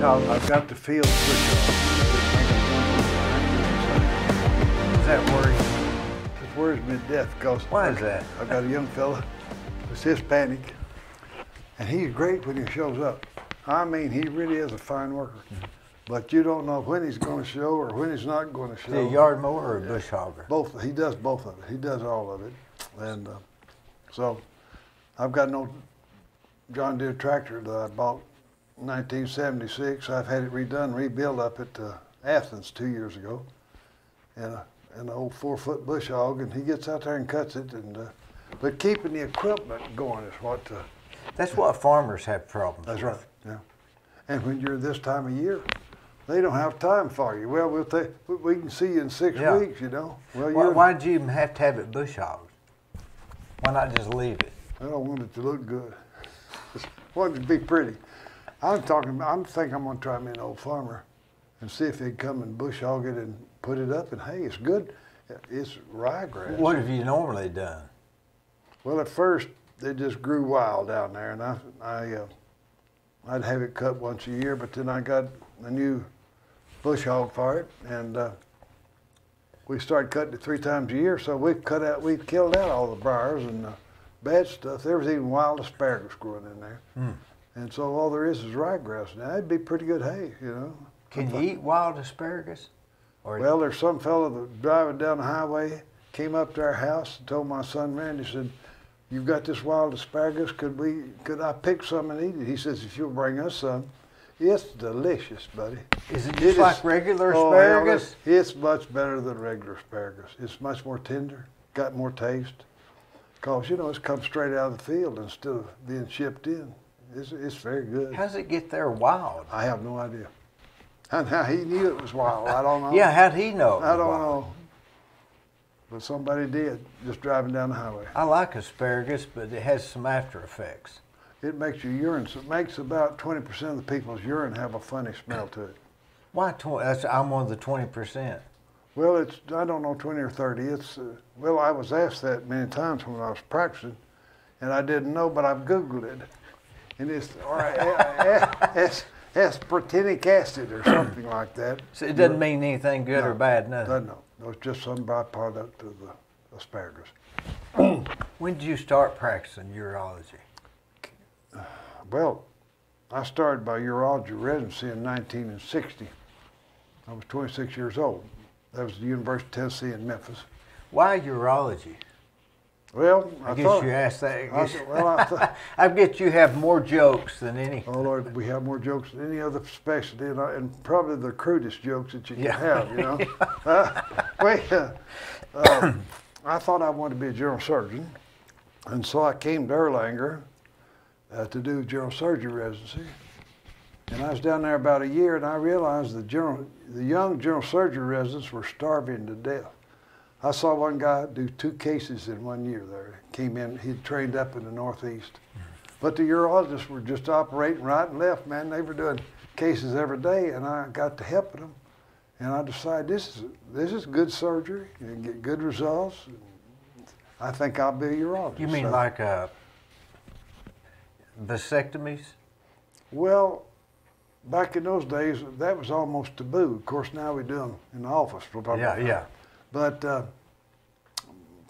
hog. I've got the field switch off. Does that worry you? It worries me to death because Why is that? I've got a young fella who's Hispanic, and he's great when he shows up. I mean, he really is a fine worker. But you don't know when he's going to show or when he's not going to show. Is he a yard mower or a bush hogger? Both. He does both of it. He does all of it. And so I've got an old John Deere tractor that I bought in 1976. I've had it redone, rebuilt up at Athens 2 years ago. And an old 4-foot bush hog, and he gets out there and cuts it. And but keeping the equipment going is what. That's what farmers have problems That's with. right. Yeah. And when you're this time of year, they don't have time for you. Well, we can see you in 6 weeks, you know. Well, why did you even have to have it bush hogged? Why not just leave it? I don't want it to look good. I want it to be pretty. I'm thinking I'm going to try me an old farmer and see if he'd come and bush hog it and put it up. And hey, it's good. It's ryegrass. What have you normally done? Well, at first they just grew wild down there, and I'd have it cut once a year. But then I got a new bush hog for it, and we started cutting it 3 times a year. So we killed out all the briars and bad stuff. There was even wild asparagus growing in there. And so all there is ryegrass. Now it'd be pretty good hay, you know. Can you eat wild asparagus? Well, there's some fellow that driving down the highway came up to our house and told my son Randy, said, "You've got this wild asparagus. Could I pick some and eat it?" He says, "If you'll bring us some." It's delicious, buddy. Is it just like regular asparagus? It's much better than regular asparagus. It's much more tender, got more taste. Because, you know, it's come straight out of the field instead of being shipped in. It's very good. How does it get there wild? I have no idea. And how he knew it was wild, I don't know. Yeah, how'd he know? I don't know. But somebody did, just driving down the highway. I like asparagus, but it has some after effects. It makes your urine, so it makes about 20% of the people's urine have a funny smell to it. Why 20? I'm one of the 20%. Well, I don't know, 20 or 30. Well, I was asked that many times when I was practicing, and I didn't know, but I've Googled it. And it's aspartamic acid or something like that. So it doesn't mean anything good or bad, nothing? No, it's just some byproduct of the asparagus. When did you start practicing urology? Well, I started my urology residency in 1960. I was 26 years old. That was the University of Tennessee in Memphis. Why urology? Well, I guess you asked that. I bet you have more jokes than any. Oh Lord, we have more jokes than any other specialty, and probably the crudest jokes that you can have. You know. I thought I wanted to be a general surgeon, and so I came to Erlanger to do general surgery residency. And I was down there about a year, and I realized the young general surgery residents were starving to death. I saw one guy do 2 cases in 1 year there. Came in, he'd trained up in the Northeast. But the urologists were just operating right and left, man. They were doing cases every day, and I got to helping them. And I decided this is good surgery, and get good results. I think I'll be a urologist. You mean like vasectomies? Well, back in those days, that was almost taboo. Of course, now we do them in the office. Yeah. But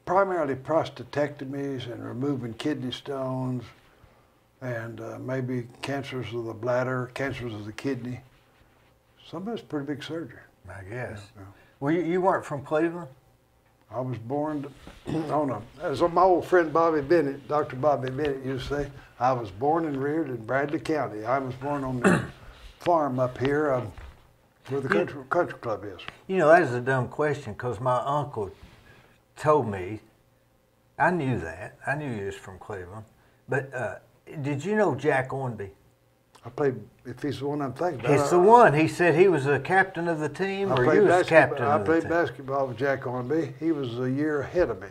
primarily prostatectomies and removing kidney stones and maybe cancers of the bladder, cancers of the kidney. Some of it's pretty big surgery. I guess. Yeah. Well, you weren't from Cleveland? I was born as my old friend Bobby Bennett, Dr. Bobby Bennett used to say, I was born and reared in Bradley County. I was born on the farm up here where the country club is. You know, that is a dumb question because my uncle told me, I knew that. I knew he was from Cleveland. But did you know Jack Ornby? I played, if he's the one I'm thinking about. He's the one. He said he was a captain of the team, or you was captain of the team? I played basketball with Jack Ornby. He was a year ahead of me.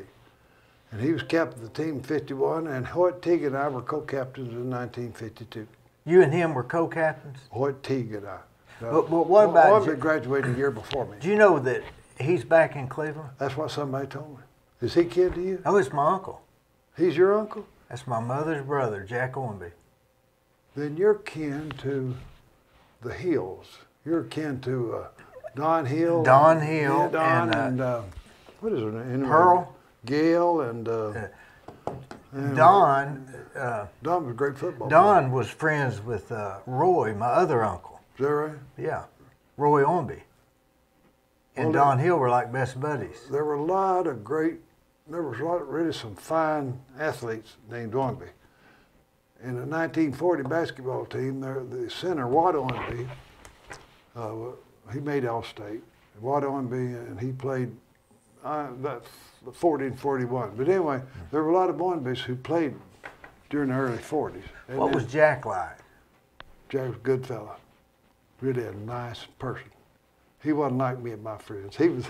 And he was captain of the team in '51, and Hoyt Teague and I were co-captains in 1952. You and him were co-captains? Hoyt Teague and I. But what about... Ornby graduated a year before me. Do you know that he's back in Cleveland? That's what somebody told me. Is he kin to you? Oh, it's my uncle. He's your uncle? That's my mother's brother, Jack Ornby. Then you're kin to the Hills. You're kin to Don Hill. Don Hill. Yeah, Don and what is her name? Anyway, Pearl. Gail and Don. Don was a great football Don player. was friends with Roy, my other uncle. Is that right? Yeah, Roy Ormby. And Well, Don Hill were like best buddies. There were really some fine athletes named Ormby. In the 1940 basketball team, the center, Watt Ormby, he made All-State. Watt Ormby, and he played that 40 and 41. But anyway, there were a lot of Ormbys who played during the early 40s. And What was Jack like? Jack was a good fella, really a nice person. He wasn't like me and my friends. He was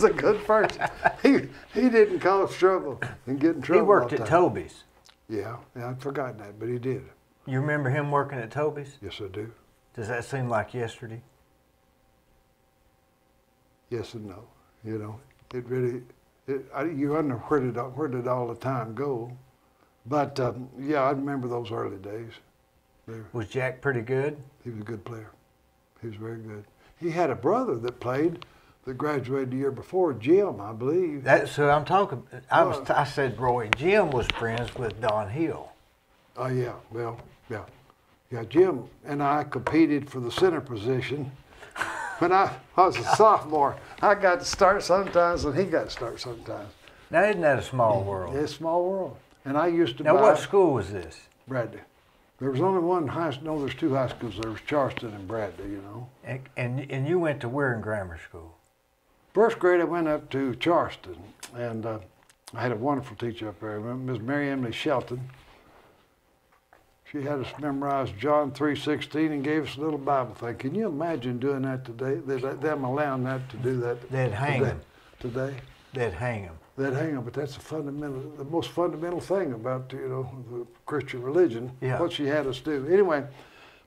a good person. He didn't cause trouble and get in trouble. He worked all the at time. Toby's. Yeah, I'd forgotten that, but he did. You remember him working at Toby's? Yes, I do. Does that seem like yesterday? Yes and no. You know, it really. You wonder where did all the time go, but yeah, I remember those early days. Was Jack pretty good? He was a good player. He was very good. He had a brother that played, that graduated the year before, Jim, I believe. So I'm talking. I said Roy. Jim was friends with Don Hill. Oh yeah, well, yeah, Jim and I competed for the center position. When I was a sophomore, I got to start sometimes, and he got to start sometimes. Now isn't that a small world? Yeah, it's a small world. And I used to Now buy what school was this? Bradley. There was only one high school. No, there's two high schools. There was Charleston and Bradley, you know. And you went to where in grammar school? First grade, I went up to Charleston, and I had a wonderful teacher up there, Miss Mary Emily Shelton. She had us memorize John 3:16 and gave us a little Bible thing. Can you imagine doing that today? Them allowing that to do that. They'd hang them. Today. They'd hang them. They'd hang them, but that's the most fundamental thing about the Christian religion. Yeah. What she had us do. Anyway,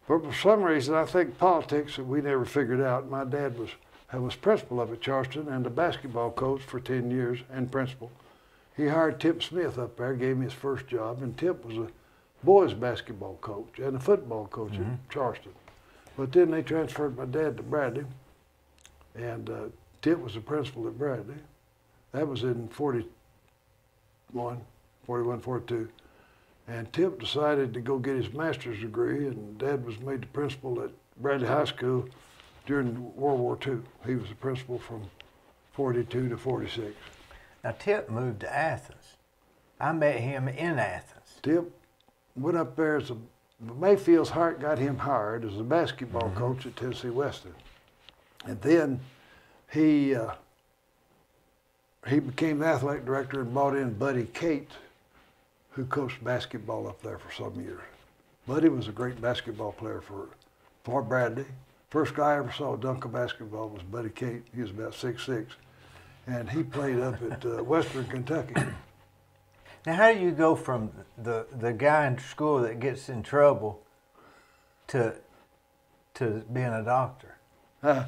but for some reason, I think politics that we never figured out. My dad was principal up at Charleston and the basketball coach for 10 years and principal. He hired Tip Smith up there, gave me his first job, and Tip was a boys basketball coach and a football coach at Charleston. But then they transferred my dad to Bradley, and Tip was the principal at Bradley. That was in 41, 42. And Tip decided to go get his master's degree, and Dad was made the principal at Bradley High School during World War II. He was the principal from 42 to 46. Now Tip moved to Athens. I met him in Athens. Tip went up there Mayfield's heart got him hired as a basketball coach at Tennessee Western. And then he became the athletic director and brought in Buddy Kate, who coached basketball up there for some years. Buddy was a great basketball player for Bradley. First guy I ever saw dunk a basketball was Buddy Kate. He was about 6'6", and he played up at Western Kentucky. Now, how do you go from the guy in school that gets in trouble to being a doctor? I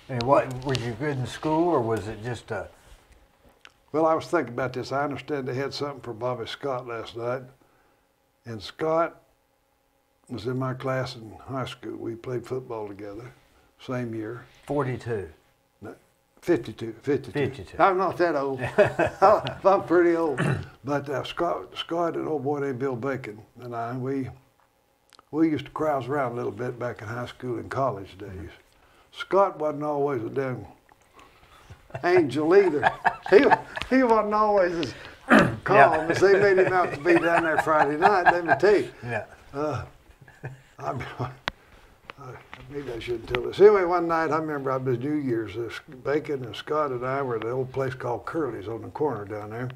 mean, what were you good in school, or was it just a? Well, I was thinking about this. I understand they had something for Bobby Scott last night, and Scott was in my class in high school. We played football together, same year. 42. 52. 52. I'm not that old. I'm pretty old. But Scott and old boy named Bill Bacon and I, we used to carouse around a little bit back in high school and college days. Scott wasn't always a damn angel either. He wasn't always as calm as they made him out to be down there Friday night, let me tell you. Yeah. Maybe I shouldn't tell this. Anyway, one night, I remember it was New Year's. Bacon and Scott and I were at the old place called Curly's on the corner down there.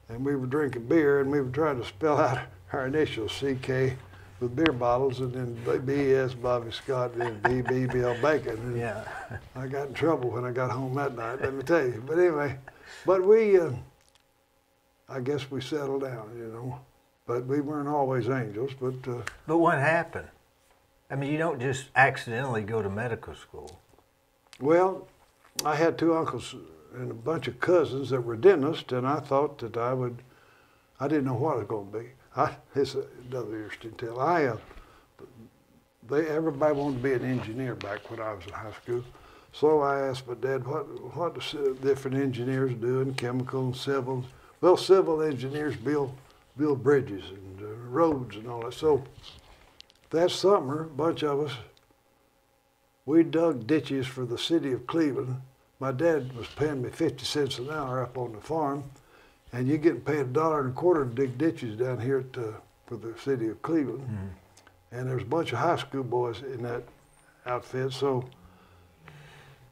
And we were drinking beer, and we were trying to spell out our initials, CK, with beer bottles, and then BS, Bobby Scott, and then BB, Bill Bacon. And Yeah. I got in trouble when I got home that night, let me tell you. But anyway, I guess we settled down, you know. But we weren't always angels, but... But what happened? I mean, you don't just accidentally go to medical school. Well, I had two uncles and a bunch of cousins that were dentists, and I thought that I didn't know what I was going to be. It's another interesting tale. everybody wanted to be an engineer back when I was in high school. So I asked my dad, what do different engineers do in chemical and civil? Well, civil engineers build bridges and roads and all that. So that summer, a bunch of us, we dug ditches for the city of Cleveland. My dad was paying me 50 cents an hour up on the farm, and you're getting paid $1.25 to dig ditches down here for the city of Cleveland. Mm-hmm. And there's a bunch of high school boys in that outfit. So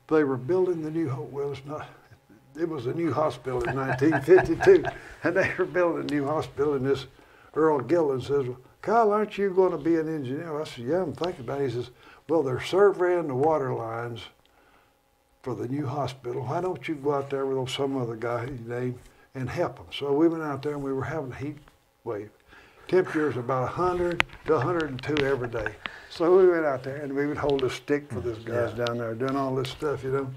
they were building the new, well, it was a new hospital in 1952, and they were building a new hospital, and this Earl Gillen says, well, Kyle, aren't you going to be an engineer? I said, yeah, I'm thinking about it. He says, well, they're surveying the water lines for the new hospital. Why don't you go out there with some other guy you name and help them? So we went out there, and we were having a heat wave. Temperatures about 100 to 102 every day. So we went out there, and we would hold a stick for this guys down there doing all this stuff, you know.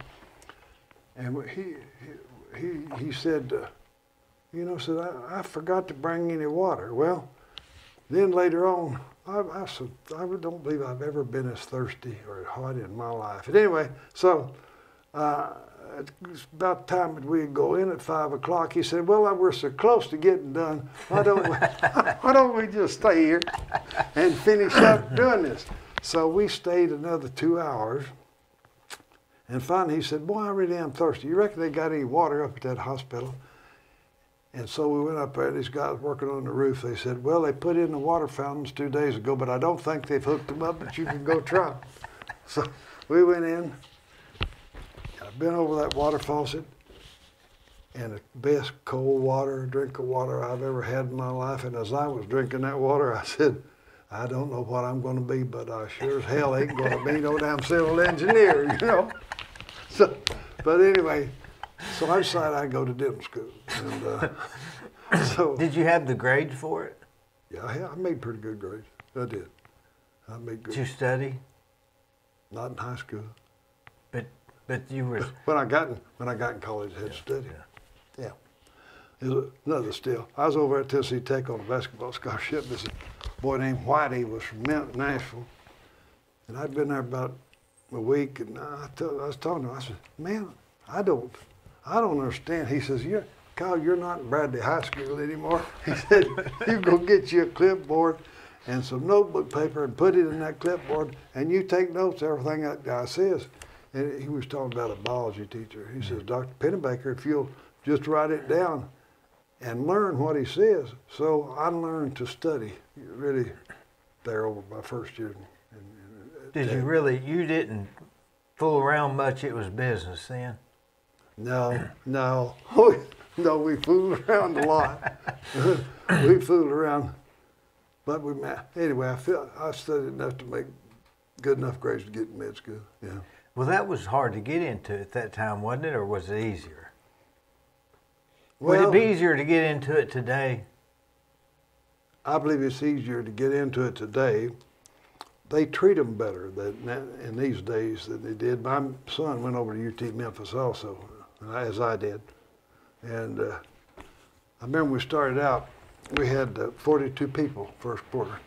And he said, you know, said, I forgot to bring any water. Well, then later on, I said, I don't believe I've ever been as thirsty or as hot in my life. And anyway, so it's about the time that we'd go in at 5 o'clock. He said, well, we're so close to getting done. Why don't we just stay here and finish up doing this? So we stayed another 2 hours. And finally he said, boy, I really am thirsty. You reckon they got any water up at that hospital? And so we went up there, these guys working on the roof, they said, well, they put in the water fountains 2 days ago, but I don't think they've hooked them up, but you can go try. So we went in. I've been over that water faucet, and the best cold drink of water I've ever had in my life. And as I was drinking that water, I said, I don't know what I'm going to be, but I sure as hell ain't going to be no damn civil engineer, you know. So, but anyway, so I decided I'd go to dental school. And, so, did you have the grades for it? Yeah, I made pretty good grades. I did. I made good. Did you study? Not in high school. But you were. When I got in college, I had to study. Yeah. It was another still. I was over at Tennessee Tech on a basketball scholarship. This boy named Whitey was from Nashville, and I'd been there about a week, and I was talking to him. I said, "Man, I don't understand." He says, Kyle, you're not in Bradley High School anymore. He said, you go get you a clipboard and some notebook paper and put it in that clipboard, and you take notes of everything that guy says. And he was talking about a biology teacher. He says, Dr. Pennebaker, if you'll just write it down and learn what he says. So I learned to study really there over my first year. Did you really, you didn't fool around much, it was business then? No, we fooled around a lot. We fooled around, but anyway, I studied enough to make good enough grades to get in med school, yeah. Well, that was hard to get into at that time, wasn't it, or was it easier? Would it be easier to get into it today? I believe it's easier to get into it today. They treat them better in these days than they did. My son went over to UT Memphis also, as I did. And I remember we started out, we had 42 people first quarter.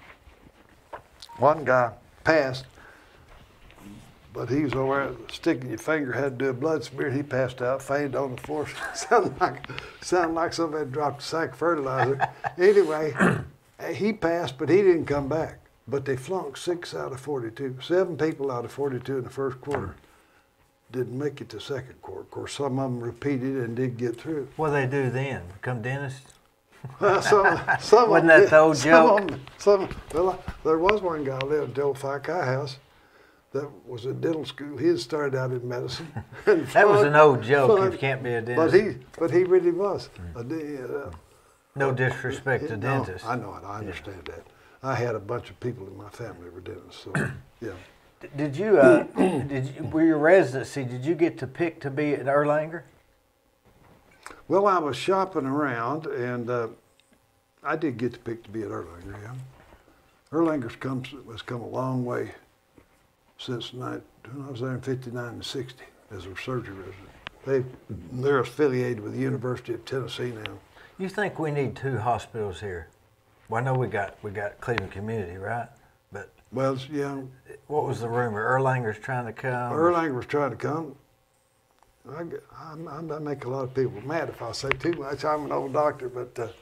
One guy passed, but he was over there sticking your finger, had to do a blood smear. He passed out, fainted on the floor. sounded like somebody dropped a sack of fertilizer. Anyway, he passed, but he didn't come back. But they flunked 6 out of 42. 7 people out of 42 in the first quarter didn't make it to second quarter. Of course, some of them repeated and did get through. What do they do then? Become dentists? Well, wasn't that the old joke? Well, there was one guy lived in the old Phi Chi house that was in dental school. He had started out in medicine. That was an old joke. If you can't be a dentist. But he really was. No disrespect to dentists. I know it. I understand that. I had a bunch of people in my family that were dentists. So yeah. Did you? Were your residency? Did you get to pick to be an Erlanger? Well, I was shopping around, and I did get to pick to be at Erlanger. Yeah. Erlanger's has come a long way since when I was there in '59 and '60 as a surgery resident. They're affiliated with the University of Tennessee now. You think we need 2 hospitals here? Well, I know we got Cleveland Community, right? But Well, yeah. What was the rumor? Erlanger's trying to come? Erlanger was trying to come. I make a lot of people mad if I say too much. I'm an old doctor, but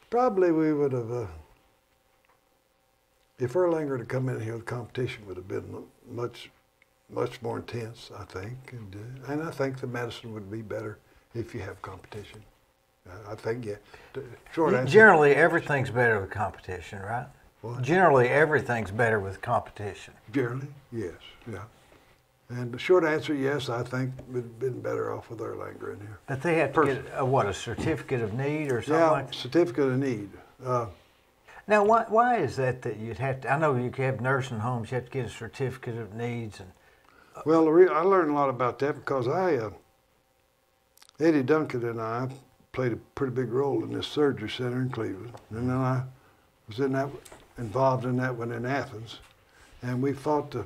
probably we would have, if Erlanger had come in here, the competition would have been much more intense, I think. And I think the medicine would be better if you have competition. I think, yeah. Short answer. Generally, everything's better with competition, right? What? Generally, everything's better with competition. Generally, yes, yeah. And the short answer, yes, I think we'd have been better off with Erlanger in here. But they had to get a certificate of need or something like that? Yeah, certificate of need. Now, why is that you'd have to? I know you have nursing homes. You have to get a certificate of needs. Well, I learned a lot about that because Eddie Duncan and I played a pretty big role in this surgery center in Cleveland, and then I was involved in that one in Athens, and we fought the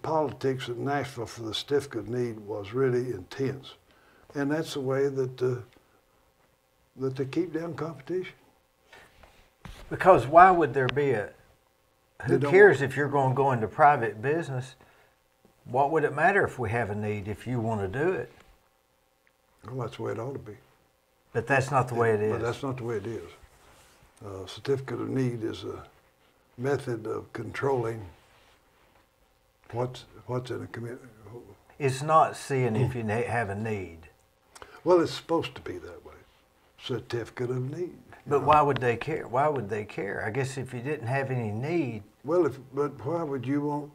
politics in Nashville for the certificate of need was really intense, and that's the way that they keep down competition. Because why would there be who cares if you're going to go into private business? What would it matter if we have a need if you want to do it? Well, that's the way it ought to be. But that's not the way it is. But that's not the way it is. Certificate of need is a method of controlling what's in a community. It's not seeing if you have a need. Well, it's supposed to be that way. Certificate of need. But why would they care? Why would they care? I guess if you didn't have any need. Well, but why would you want?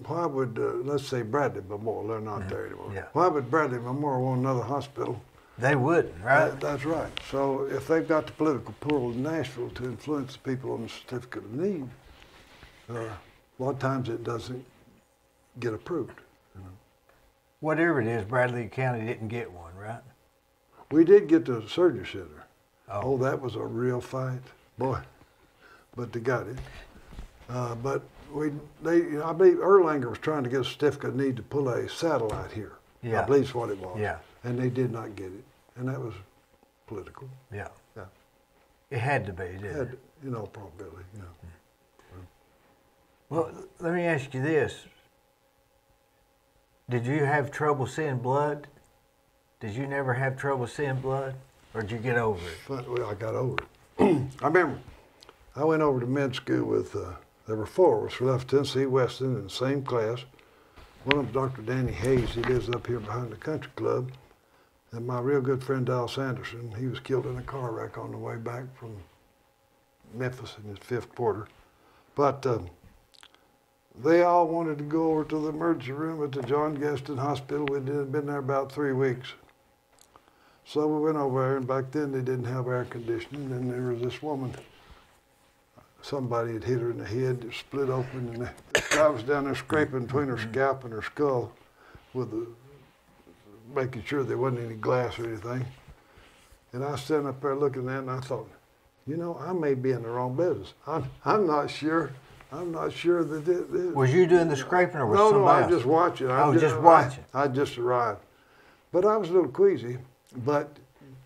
Why would let's say Bradley Memorial? They're not there anymore. Yeah. Why would Bradley Memorial want another hospital? They wouldn't, right? That's right. So if they've got the political pull in Nashville to influence the people on the certificate of need, a lot of times it doesn't get approved. You know? Whatever it is, Bradley County didn't get one, right? We did get the surgery center. Oh, that was a real fight, boy. But they got it. But I believe Erlanger was trying to get a certificate of need to pull a satellite here. Yeah. I believe that's what it was. Yeah. And they did not get it, and that was political. Yeah. Yeah. It had to be, didn't it? In all probability, yeah. Well, let me ask you this. Did you have trouble seeing blood? Did you never have trouble seeing blood? Or did you get over it? Well, I got over it. I remember I went over to med school with, there were four of us. We left Tennessee Western in the same class. One of them, Dr. Danny Hayes, he lives up here behind the country club. And my real good friend, Dallas Anderson, he was killed in a car wreck on the way back from Memphis in his fifth quarter. But they all wanted to go over to the emergency room at the John Gaston Hospital. We'd been there about 3 weeks. So we went over there, and back then they didn't have air conditioning, and there was this woman, somebody had hit her in the head, it split open, and the guy was down there scraping between her scalp and her skull making sure there wasn't any glass or anything. And I was standing up there looking at it, and I thought, you know, I may be in the wrong business. I'm not sure. I'm not sure that it. Was you doing the scraping or was somebody somebody else? else? I was just watching. Just watching. I just arrived. But I was a little queasy, but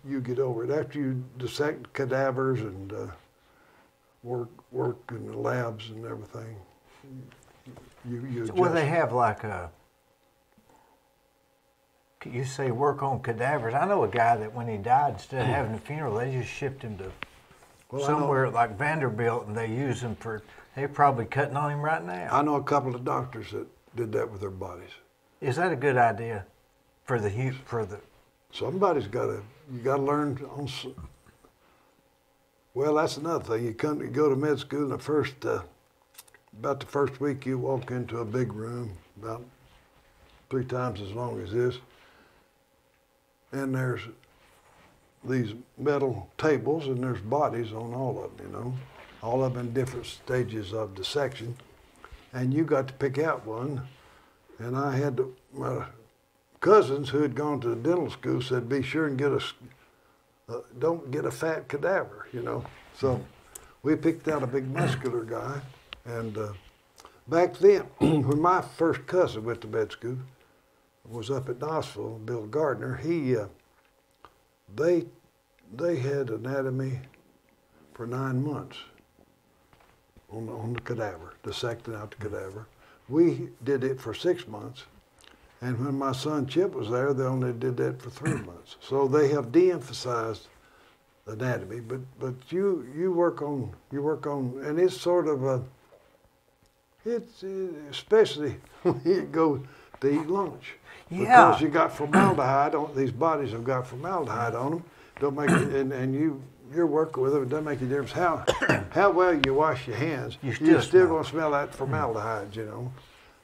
you get over it. After you dissect cadavers and work in the labs and everything, you adjust. Well, they have like you say work on cadavers. I know a guy that when he died, instead of having a funeral, they just shipped him to somewhere like Vanderbilt, and they use him for, they're probably cutting on him right now. I know a couple of doctors that did that with their bodies. Is that a good idea for the Somebody's got to, you got to learn on, well, that's another thing. You go to med school, and about the first week you walk into a big room, about 3 times as long as this, and there's these metal tables, and there's bodies on all of them, you know, all of them in different stages of dissection, and you got to pick out one. And I had my cousins who had gone to the dental school said, be sure and get don't get a fat cadaver, you know. So we picked out a big muscular guy, and back then, when my first cousin went to med school, was up at Knoxville, Bill Gardner, they had anatomy for 9 months. on the cadaver, dissecting out the cadaver. We did it for 6 months, and when my son Chip was there, they only did that for 3 months. So they have de-emphasized anatomy, but you work on, and it's sort of a, it's especially when you go to eat lunch. Yeah. Because you got formaldehyde on, these bodies have got formaldehyde on them. Don't make it, and you're working with them, it doesn't make any difference how well you wash your hands. You're still going to smell that formaldehyde, you know.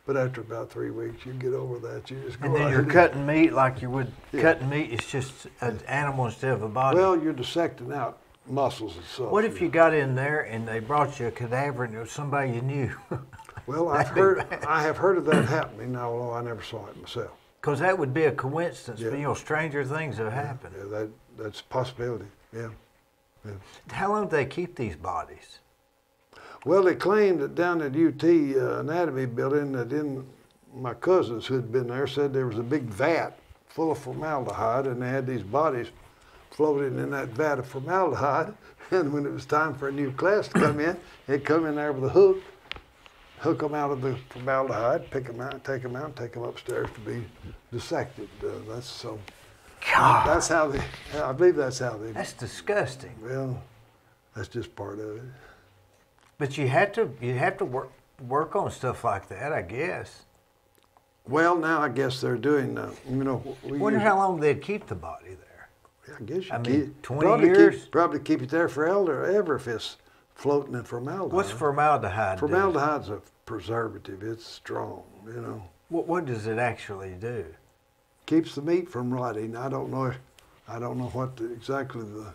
But after about 3 weeks, you get over that. You just go. And then you're cutting meat like you would cutting meat. It's just an animal instead of a body. Well, you're dissecting out muscles and stuff. What if you got in there and they brought you a cadaver and it was somebody you knew? Well, I have heard of that happening, although I never saw it myself. Because that would be a coincidence. But, you know, stranger things have happened. Yeah, that's a possibility. Yeah. How long do they keep these bodies? Well, they claimed that down at UT Anatomy building that my cousins who had been there said there was a big vat full of formaldehyde, and they had these bodies floating in that vat of formaldehyde. And when it was time for a new class to come in, they'd come in there with a hook them out of the formaldehyde, pick them out, take them upstairs to be dissected. That's so. God. That's how they. I believe that's how they. That's disgusting. Well, that's just part of it. But you have to work on stuff like that, I guess. Well, now I guess they're doing. You know. Wonder how long they'd keep the body there. Yeah, I guess you mean, 20 years. Probably keep it there forever if it's floating in formaldehyde. What's formaldehyde? Formaldehyde's a preservative. It's strong. You know. What does it actually do? Keeps the meat from rotting. I don't know what exactly the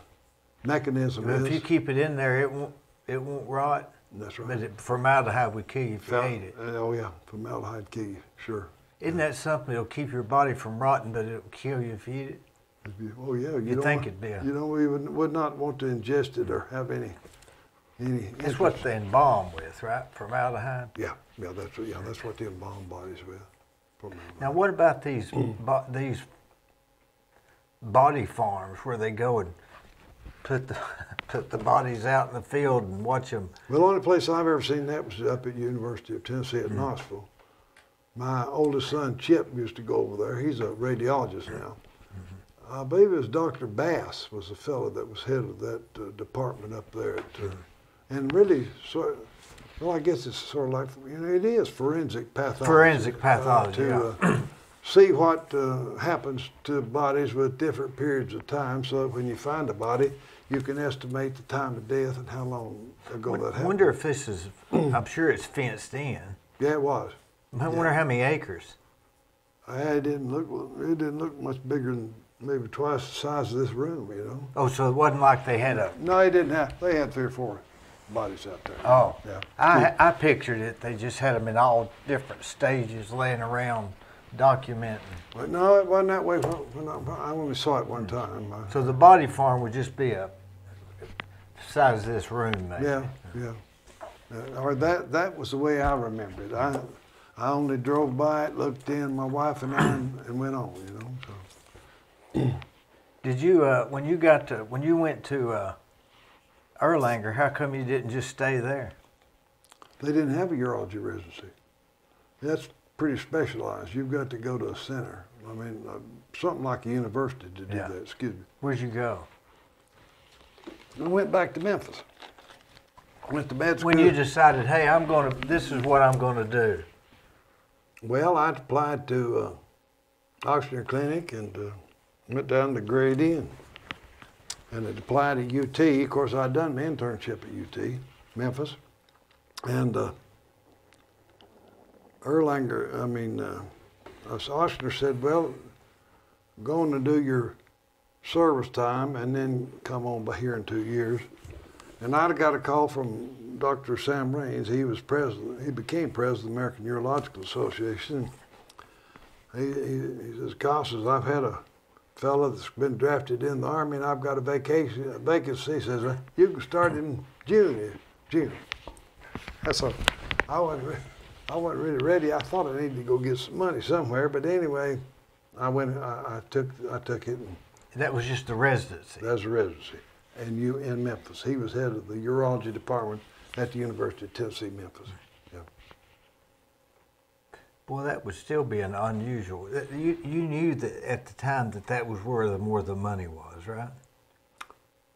mechanism is. If you keep it in there, it won't rot. That's right. But formaldehyde would kill you if you ate it. Oh yeah, formaldehyde kill you, sure. Isn't that something that'll keep your body from rotting, but it'll kill you if you eat it? Oh yeah, you think it'd be? You would not want to ingest it or have any. That's what they embalm with, right? Formaldehyde. Yeah, that's what they embalm bodies with. Now, what about these body farms where they go and put the bodies out in the field and watch them? Well, the only place I've ever seen that was up at University of Tennessee at Knoxville. My oldest son Chip used to go over there. He's a radiologist now. I believe it was Dr. Bass was the fellow that was head of that department up there. And really, well, I guess it's sort of like, you know, it is forensic pathology. Forensic pathology, to see what happens to bodies with different periods of time, so that when you find a body, you can estimate the time of death and how long ago that happened. I wonder if this is, I'm sure it's fenced in. Yeah, it was. I wonder how many acres. It didn't look much bigger than maybe twice the size of this room, you know. Oh, so it wasn't like they had a... No, they had 3 or 4 bodies out there. Oh, yeah. I pictured it. They just had them in all different stages, laying around, documenting. But no, it wasn't that way. I only saw it one time. So the body farm would just be a size of this room, maybe. Yeah. Or that was the way I remember it. I only drove by it, looked in, my wife and I, and went on. You know. So. Did you when you went to Erlanger, how come you didn't just stay there? They didn't have a urology residency. That's pretty specialized. You've got to go to a center. I mean, something like a university to do that. Excuse me. Where'd you go? I went back to Memphis. Went to med school. When you decided, hey, this is what I'm gonna do. Well, I applied to Oxford Clinic and went down to Grady and I applied at UT. Of course, I'd done my internship at UT, Memphis. And Oshner said, well, go on to do your service time and then come on by here in 2 years. And I got a call from Dr. Sam Raines. He was president. He became president of the American Urological Association. He says, Costas, I've had a fellow that's been drafted in the Army and I've got a vacancy. He says, you can start in June. That's all. I wasn't really ready. I thought I needed to go get some money somewhere, but anyway, I took it. And that was just the residency. That was the residency. And in Memphis. He was head of the urology department at the University of Tennessee, Memphis. Yeah. Boy, that would still be an unusual. You knew that at the time that was where more the money was, right?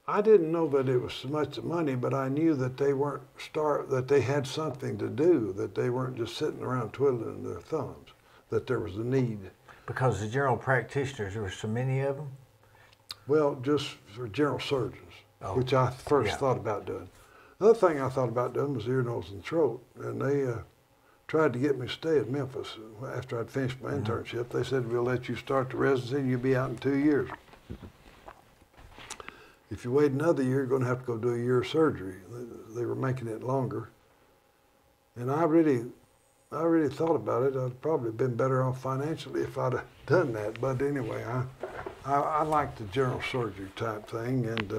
I didn't know that it was so much the money, but I knew that they weren't that they had something to do, that they weren't just sitting around twiddling their thumbs, that there was a need. Because the general practitioners, there were so many of them? Well, just for general surgeons, which I first thought about doing. Another thing I thought about doing was ear, nose, and throat, and they tried to get me to stay in Memphis after I'd finished my internship. They said, we'll let you start the residency and you'll be out in 2 years. If you wait another year, you're going to have to go do a year of surgery. They were making it longer. And I really thought about it. I'd probably been better off financially if I'd have done that. But anyway, I liked the general surgery type thing, and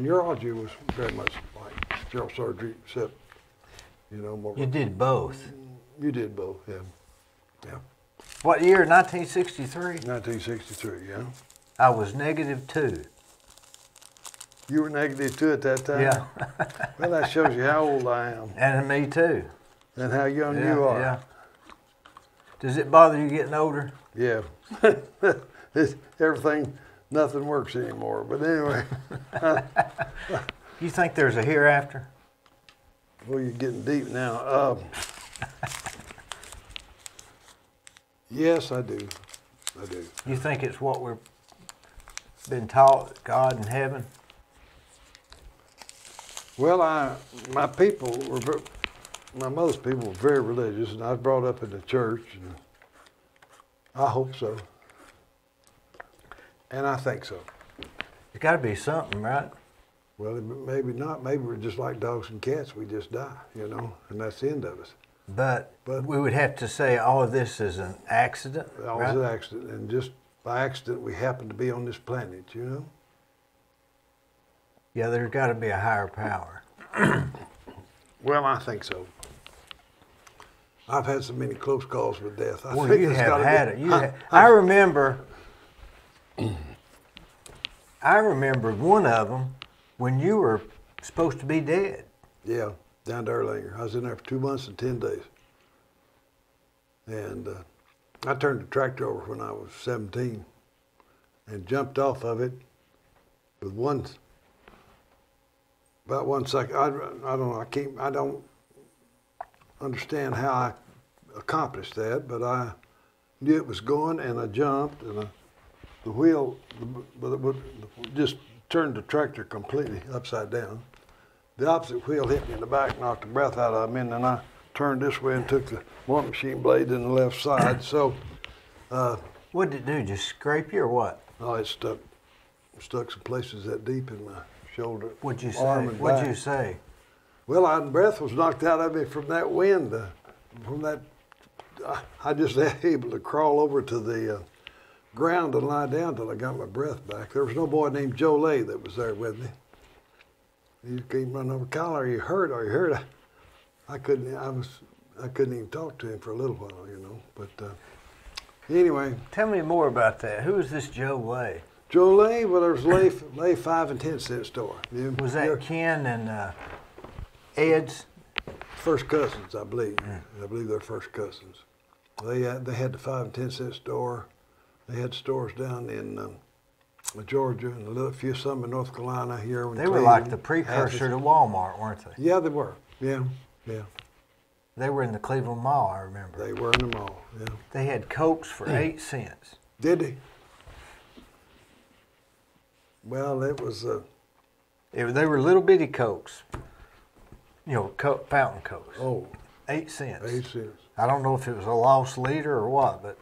urology was very much like general surgery, except, you know, more. You did both. You did both, yeah. Yeah. What year? 1963? 1963, yeah. I was -2. You were -2 at that time? Yeah. Well, that shows you how old I am. And me too. And how young you are. Yeah. Does it bother you getting older? Yeah. Everything, nothing works anymore. But anyway. You think there's a hereafter? Well, you're getting deep now. Yes, I do. I do. You think it's what we've been taught, God in heaven? Well, my people were, my mother's people were very religious, and I was brought up in the church, and I hope so. And I think so. It's got to be something, right? Well, maybe not. Maybe we're just like dogs and cats. We just die, you know, and that's the end of us. But we would have to say all of this is an accident, All right? is an accident, and just by accident we happen to be on this planet, you know? Yeah, there's got to be a higher power. Well, I think so. I've had so many close calls with death. Well, you have had it. I remember one of them when you were supposed to be dead. Yeah, down to Erlanger. I was in there for 2 months and 10 days. And I turned the tractor over when I was 17 and jumped off of it with about 1 second. I don't know. I don't understand how I accomplished that, but I knew it was going, and I jumped, and the wheel just turned the tractor completely upside down. The opposite wheel hit me in the back, knocked the breath out of me, and then I turned this way and took the one machine blade in the left side. So, what did it do? Just scrape you or what? Oh, it stuck some places that deep in my shoulder. What'd you say? Arm and What'd back. you say? Well, my breath was knocked out of me from that wind. From that, I just able to crawl over to the ground and lie down till I got my breath back. There was no boy named Joe Lay that was there with me. He came running over. Kyle, are you hurt? Are you hurt? I couldn't even talk to him for a little while, you know. But anyway. Tell me more about that. Who is this Joe Lay? Joe Lay, well, there was Lay 5 and 10 cent store. Was that Ken and Ed's? First cousins, I believe. I believe they're first cousins. They had the 5 and 10 cent store. They had stores down in Georgia and a few some in North Carolina here. They were like the precursor to Walmart, weren't they? Yeah, they were. Yeah, yeah. They were in the Cleveland Mall, I remember. They were in the mall, yeah. They had Cokes for 8 cents. Did they? Well, it was... They were little bitty Cokes. You know, fountain Cokes. Oh. 8 cents. 8 cents. I don't know if it was a lost leader or what, but...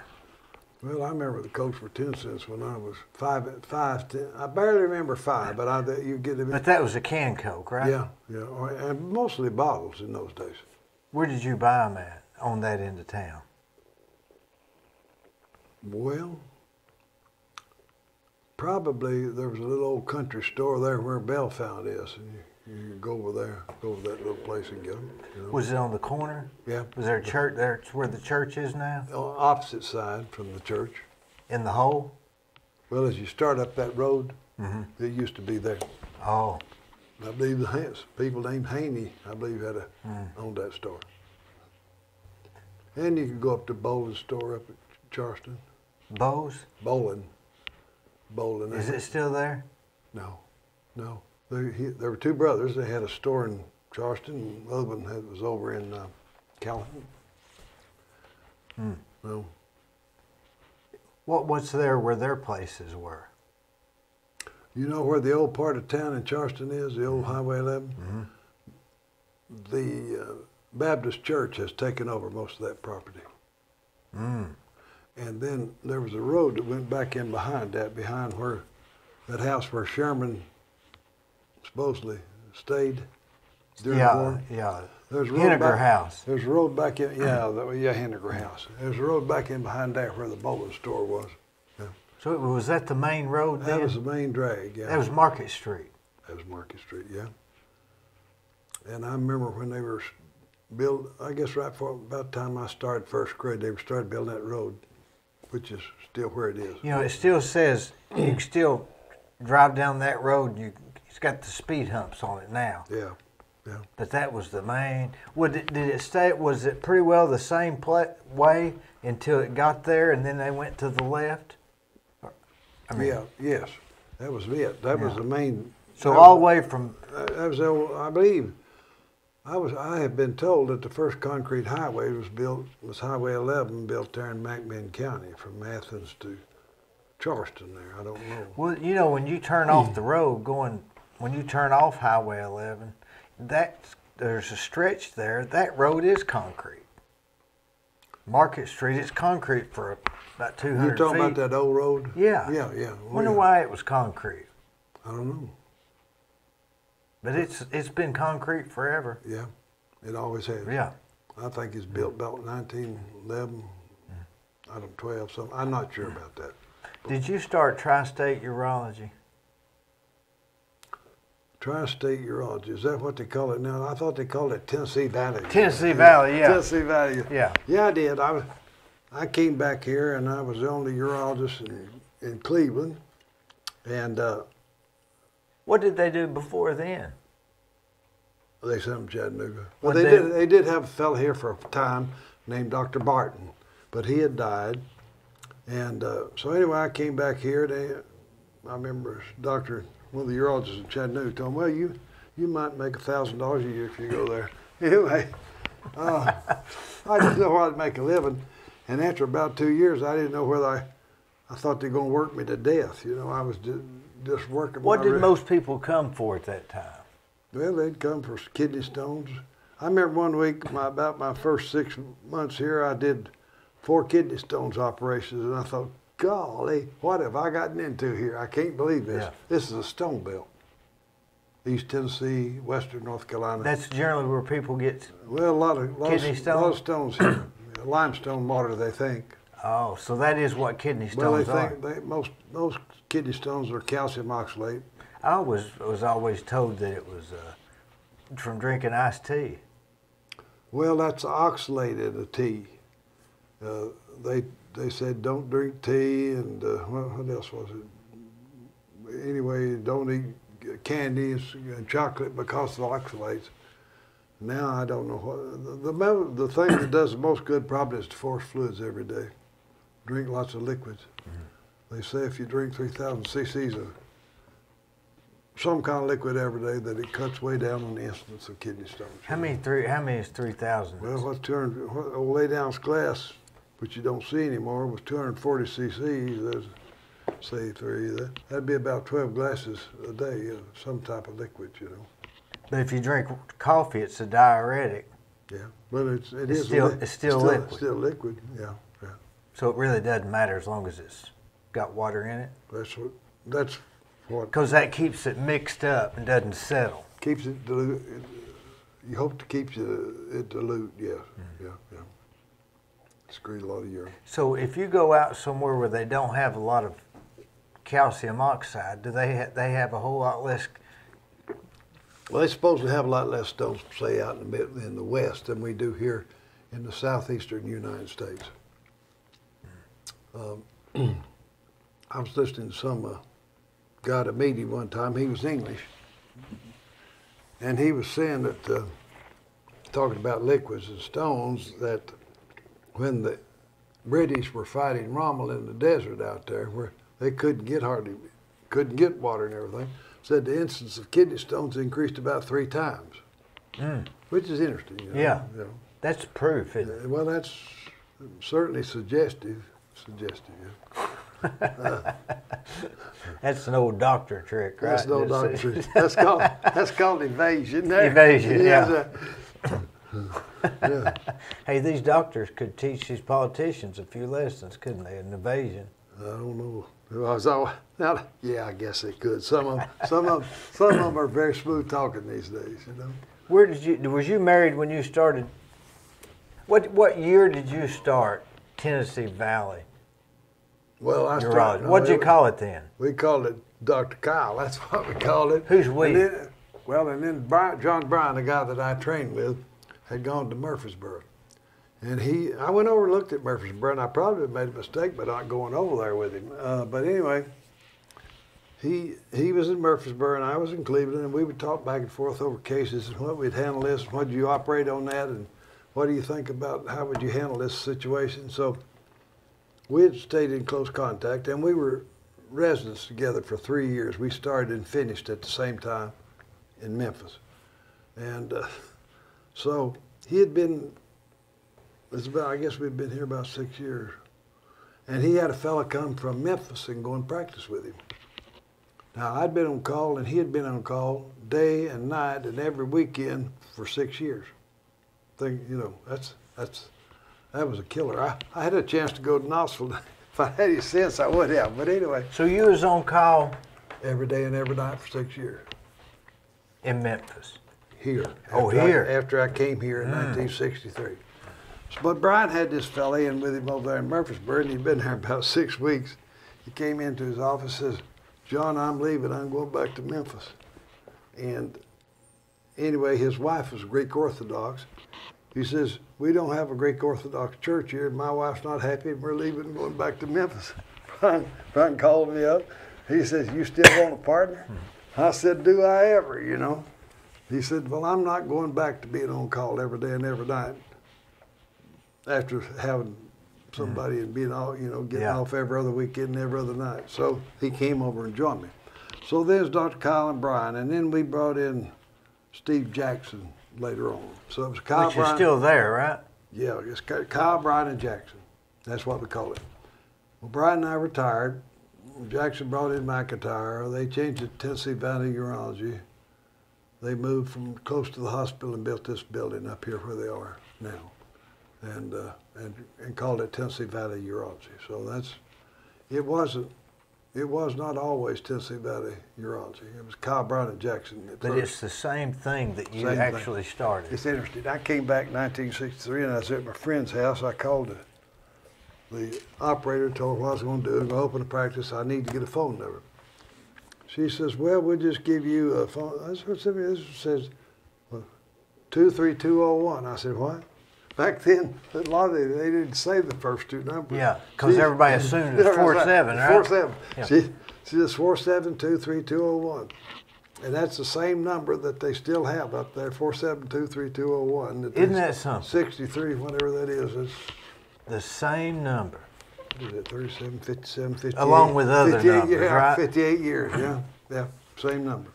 Well, I remember the Cokes were 10 cents when I was 10. I barely remember 5, but you get it. But that was a canned Coke, right? Yeah, yeah, and mostly bottles in those days. Where did you buy them at on that end of town? Well, probably there was a little old country store there where Bellefound is, and you could go over there, go to that little place and get them. You know? Was it on the corner? Yeah. Was there a church there? Where the church is now? On the opposite side from the church. In the hole? Well, as you start up that road, it used to be there. Oh. I believe the people named Haney, I believe, had owned that store. And you can go up to Boland's store up at Charleston. Bowes? Boland. Is it still there? No. There were two brothers. They had a store in Charleston. And the other one was over in Calhoun. No. What's there where their places were? You know where the old part of town in Charleston is, the old Highway 11? The Baptist church has taken over most of that property. And then there was a road that went back in behind where that house where Sherman supposedly stayed during the war. Yeah. There's a road Henniger House. There's a road back in, Henniger House. There's a road back in behind there where the Boland store was. Yeah. So was that the main road then? That was the main drag, yeah. That was Market Street. That was Market Street, yeah. And I remember when they were built, I guess right for about the time I started first grade, they started building that road, which is still where it is. You know, it still says you can still drive down that road. It's got the speed humps on it now. Yeah, yeah. But that was the main. Did it stay? Was it pretty well the same way until it got there, and then they went to the left? Yes, that was it. That was the main. So all the way from. That was I believe. I have been told that the first concrete highway was Highway 11, built there in McMinn County, from Athens to Charleston. There, I don't know. Well, you know, when you turn off the road, when you turn off Highway 11, there's a stretch there. That road is concrete. Market Street, it's concrete for about 200 feet. You're talking about that old road? Yeah. Yeah. Wonder why it was concrete. I don't know. But it's been concrete forever. Yeah, it always has. Yeah. I think it's built about 1911, I don't 12 something. I'm not sure about that. Did you start Tri-State Urology? Tri-State Urology, is that what they call it now? I thought they called it Tennessee Valley. Tennessee Valley, yeah. Tennessee Valley. Yeah. Yeah, I did. I came back here and I was the only urologist in Cleveland. And what did they do before then? they sent them to Chattanooga. Well, they did have a fellow here for a time named Dr. Barton, but he had died. And so anyway, I came back here. I remember one of the urologists in Chattanooga told me, well, you might make $1,000 a year if you go there. Anyway, I didn't know how to make a living. And after about 2 years, I didn't know whether I thought they were going to work me to death. You know, I was just working. What did most people come for at that time? Well, they'd come for kidney stones. I remember one week, about my first 6 months here, I did 4 kidney stones operations, and I thought, golly, what have I gotten into here? I can't believe this. Yeah. This is a stone belt. East Tennessee, Western North Carolina. That's generally where people get a lot of stones here. Limestone water, they think. Oh, so that is what kidney stones are. Well, they think most kidney stones are calcium oxalate. I was always told that it was from drinking iced tea. Well, that's oxalated tea. They said don't drink tea, and what else was it? Anyway, don't eat candies and chocolate because of oxalates. Now I don't know what the thing that does the most good probably is to force fluids every day. Drink lots of liquids. Mm-hmm. They say if you drink 3,000 cc's of some kind of liquid every day, that it cuts way down on the incidence of kidney stones. How many is 3,000? Well, what's 200? Old lay down's glass, which you don't see anymore, was 240 cc's. There's say 3. That'd be about 12 glasses a day of some type of liquid, you know. But if you drink coffee, it's a diuretic. Yeah, but it's still liquid. Still liquid, yeah. So it really doesn't matter as long as it's got water in it. That's what. Because that keeps it mixed up and doesn't settle. Keeps it dilute. You hope to keep it dilute. Yes. Mm-hmm. Yeah. Excrete a lot of urine. So if you go out somewhere where they don't have a lot of calcium oxide, do they have a whole lot less? Well, they supposedly have a lot less stones, say, out in the West than we do here in the southeastern United States. I was listening to some guy at a meeting one time. He was English, And he was saying that, talking about liquids and stones, that when the British were fighting Rommel in the desert out there, where they couldn't get water and everything, said the incidence of kidney stones increased about 3 times, which is interesting. You know, yeah, you know. That's proof, isn't it? Well, that's certainly suggestive. Yeah. That's an old doctor trick, right? That's an old doctor trick. That's called evasion. There. Evasion, yeah. Yeah. Hey, these doctors could teach these politicians a few lessons, couldn't they? An evasion. I don't know. Yeah, I guess they could. Some of them are very smooth talking these days. You know. Where was you married when you started? What year did you start Tennessee Valley? Well, What'd you call it then? We called it Dr. Kyle. That's what we called it. Who's we? And then John Bryan, the guy that I trained with, had gone to Murfreesboro. And I went over and looked at Murfreesboro, and I probably made a mistake by not going over there with him. But anyway, he was in Murfreesboro, and I was in Cleveland, and we would talk back and forth over cases and what we'd handle this, and what do you operate on that, and what do you think about how would you handle this situation? So we had stayed in close contact, and we were residents together for 3 years. We started and finished at the same time in Memphis. And so he had been, I guess we'd been here about 6 years. And he had a fella come from Memphis and go and practice with him. Now, I'd been on call, and he had been on call day and night and every weekend for 6 years. That was a killer. I had a chance to go to Knoxville. If I had any sense, I would have. But anyway. So you was on call every day and every night for 6 years. In Memphis? Here. Here. After I came here in 1963. But Brian had this fella in with him over there in Murfreesboro, and he'd been there about 6 weeks. He came into his office and says, "John, I'm leaving. I'm going back to Memphis." And anyway, his wife was Greek Orthodox. He says, "We don't have a Greek Orthodox church here, and my wife's not happy, and we're leaving and going back to Memphis." Brian called me up. He says, "You still want a partner?" I said, "Do I ever, you know?" He said, "Well, I'm not going back to being on call every day and every night after having somebody and being all, getting off every other weekend and every other night." So he came over and joined me. So there's Dr. Kyle and Brian, and then we brought in Steve Jackson later on. So it was Kyle, Which Brian. is still there, right? Yeah, it's Kyle, Brian, and Jackson. That's what we call it. Well, Brian and I retired. Jackson brought in McIntyre. They changed it to Tennessee Valley Urology. They moved from close to the hospital and built this building up here where they are now, and called it Tennessee Valley Urology. So it was not always Tennessee Valley Urology. It was Kyle, Brown, and Jackson. But it's the same thing that you actually started. It's interesting. I came back in 1963, and I was at my friend's house. I called the operator, told her what I was going to do. I'm going to open a practice. I need to get a phone number. She says, "Well, we'll just give you a phone." This says 23201. I said, "What?" Back then, a lot of they didn't say the first two numbers. Yeah, because everybody assumed it was 47, right? 47. Yeah. She says 4723201. And that's the same number that they still have up there, 4723201. Isn't that something? 63, whatever that is. It's, the same number. What is it, 37, 57, 58? Along with other numbers, right? 58 years, yeah, same number.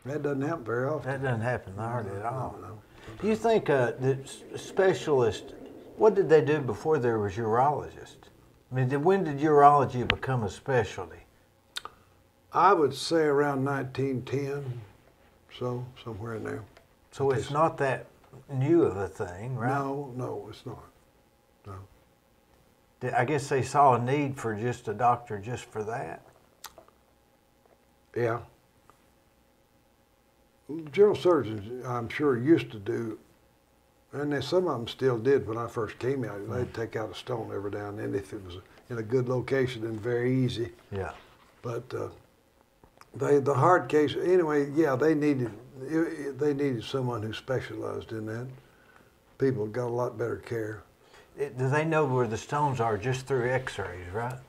That doesn't happen very often. That doesn't happen hardly at all. No. Do you think the specialist, what did they do before there was urologists? I mean, when did urology become a specialty? I would say around 1910, so somewhere in there. So it's not that new of a thing, right? No, it's not. No. I guess they saw a need for just a doctor just for that. Yeah. General surgeons, I'm sure, used to do, and some of them still did when I first came out. They'd take out a stone every now and then if it was in a good location and very easy. Yeah. But the hard case, anyway, yeah, they needed someone who specialized in that. People got a lot better care. Do they know where the stones are just through x-rays, right?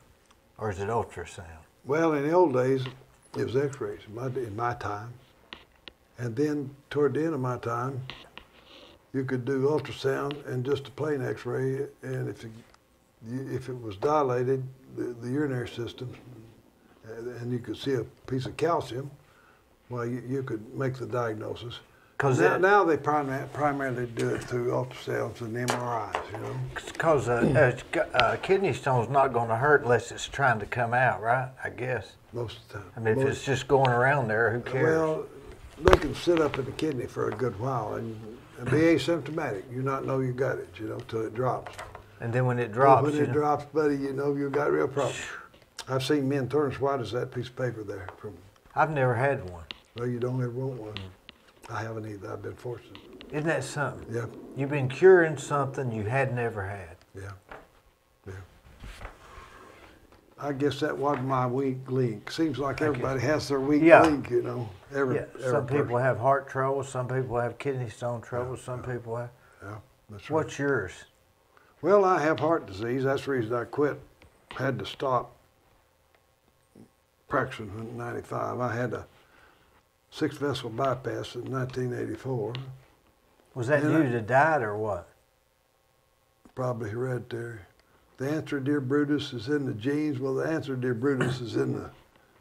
Or is it ultrasound? Well, in the old days, it was x-rays in my time. And then toward the end of my time, you could do ultrasound and just a plain X-ray, and if it was dilated, the urinary system, and you could see a piece of calcium, well, you could make the diagnosis. Now they primarily do it through ultrasounds and MRIs, you know. Because a kidney stone's not going to hurt unless it's trying to come out, right? I guess. Most of the time. I mean, if it's just going around there, who cares? Well, they can sit up in the kidney for a good while and be asymptomatic. You not know you got it, you know, till it drops. And then when it drops, when it drops, buddy, you know you got real problems. I've seen men turn as white as that piece of paper there. I've never had one. Well, you don't ever want one. I haven't either. I've been fortunate. Isn't that something? Yeah. You've been curing something you had never had. Yeah. Yeah. I guess that wasn't my weak link. Seems like everybody has their weak link, you know. Some people have heart trouble. Some people have kidney stone trouble. Some people have. Yeah, that's right. What's yours? Well, I have heart disease. That's the reason I quit. Had to stop practicing in '95. I had a 6-vessel bypass in 1984. Was that due to diet or what? Probably hereditary. The answer, dear Brutus, is in the genes. Well, the answer, dear Brutus, is in the...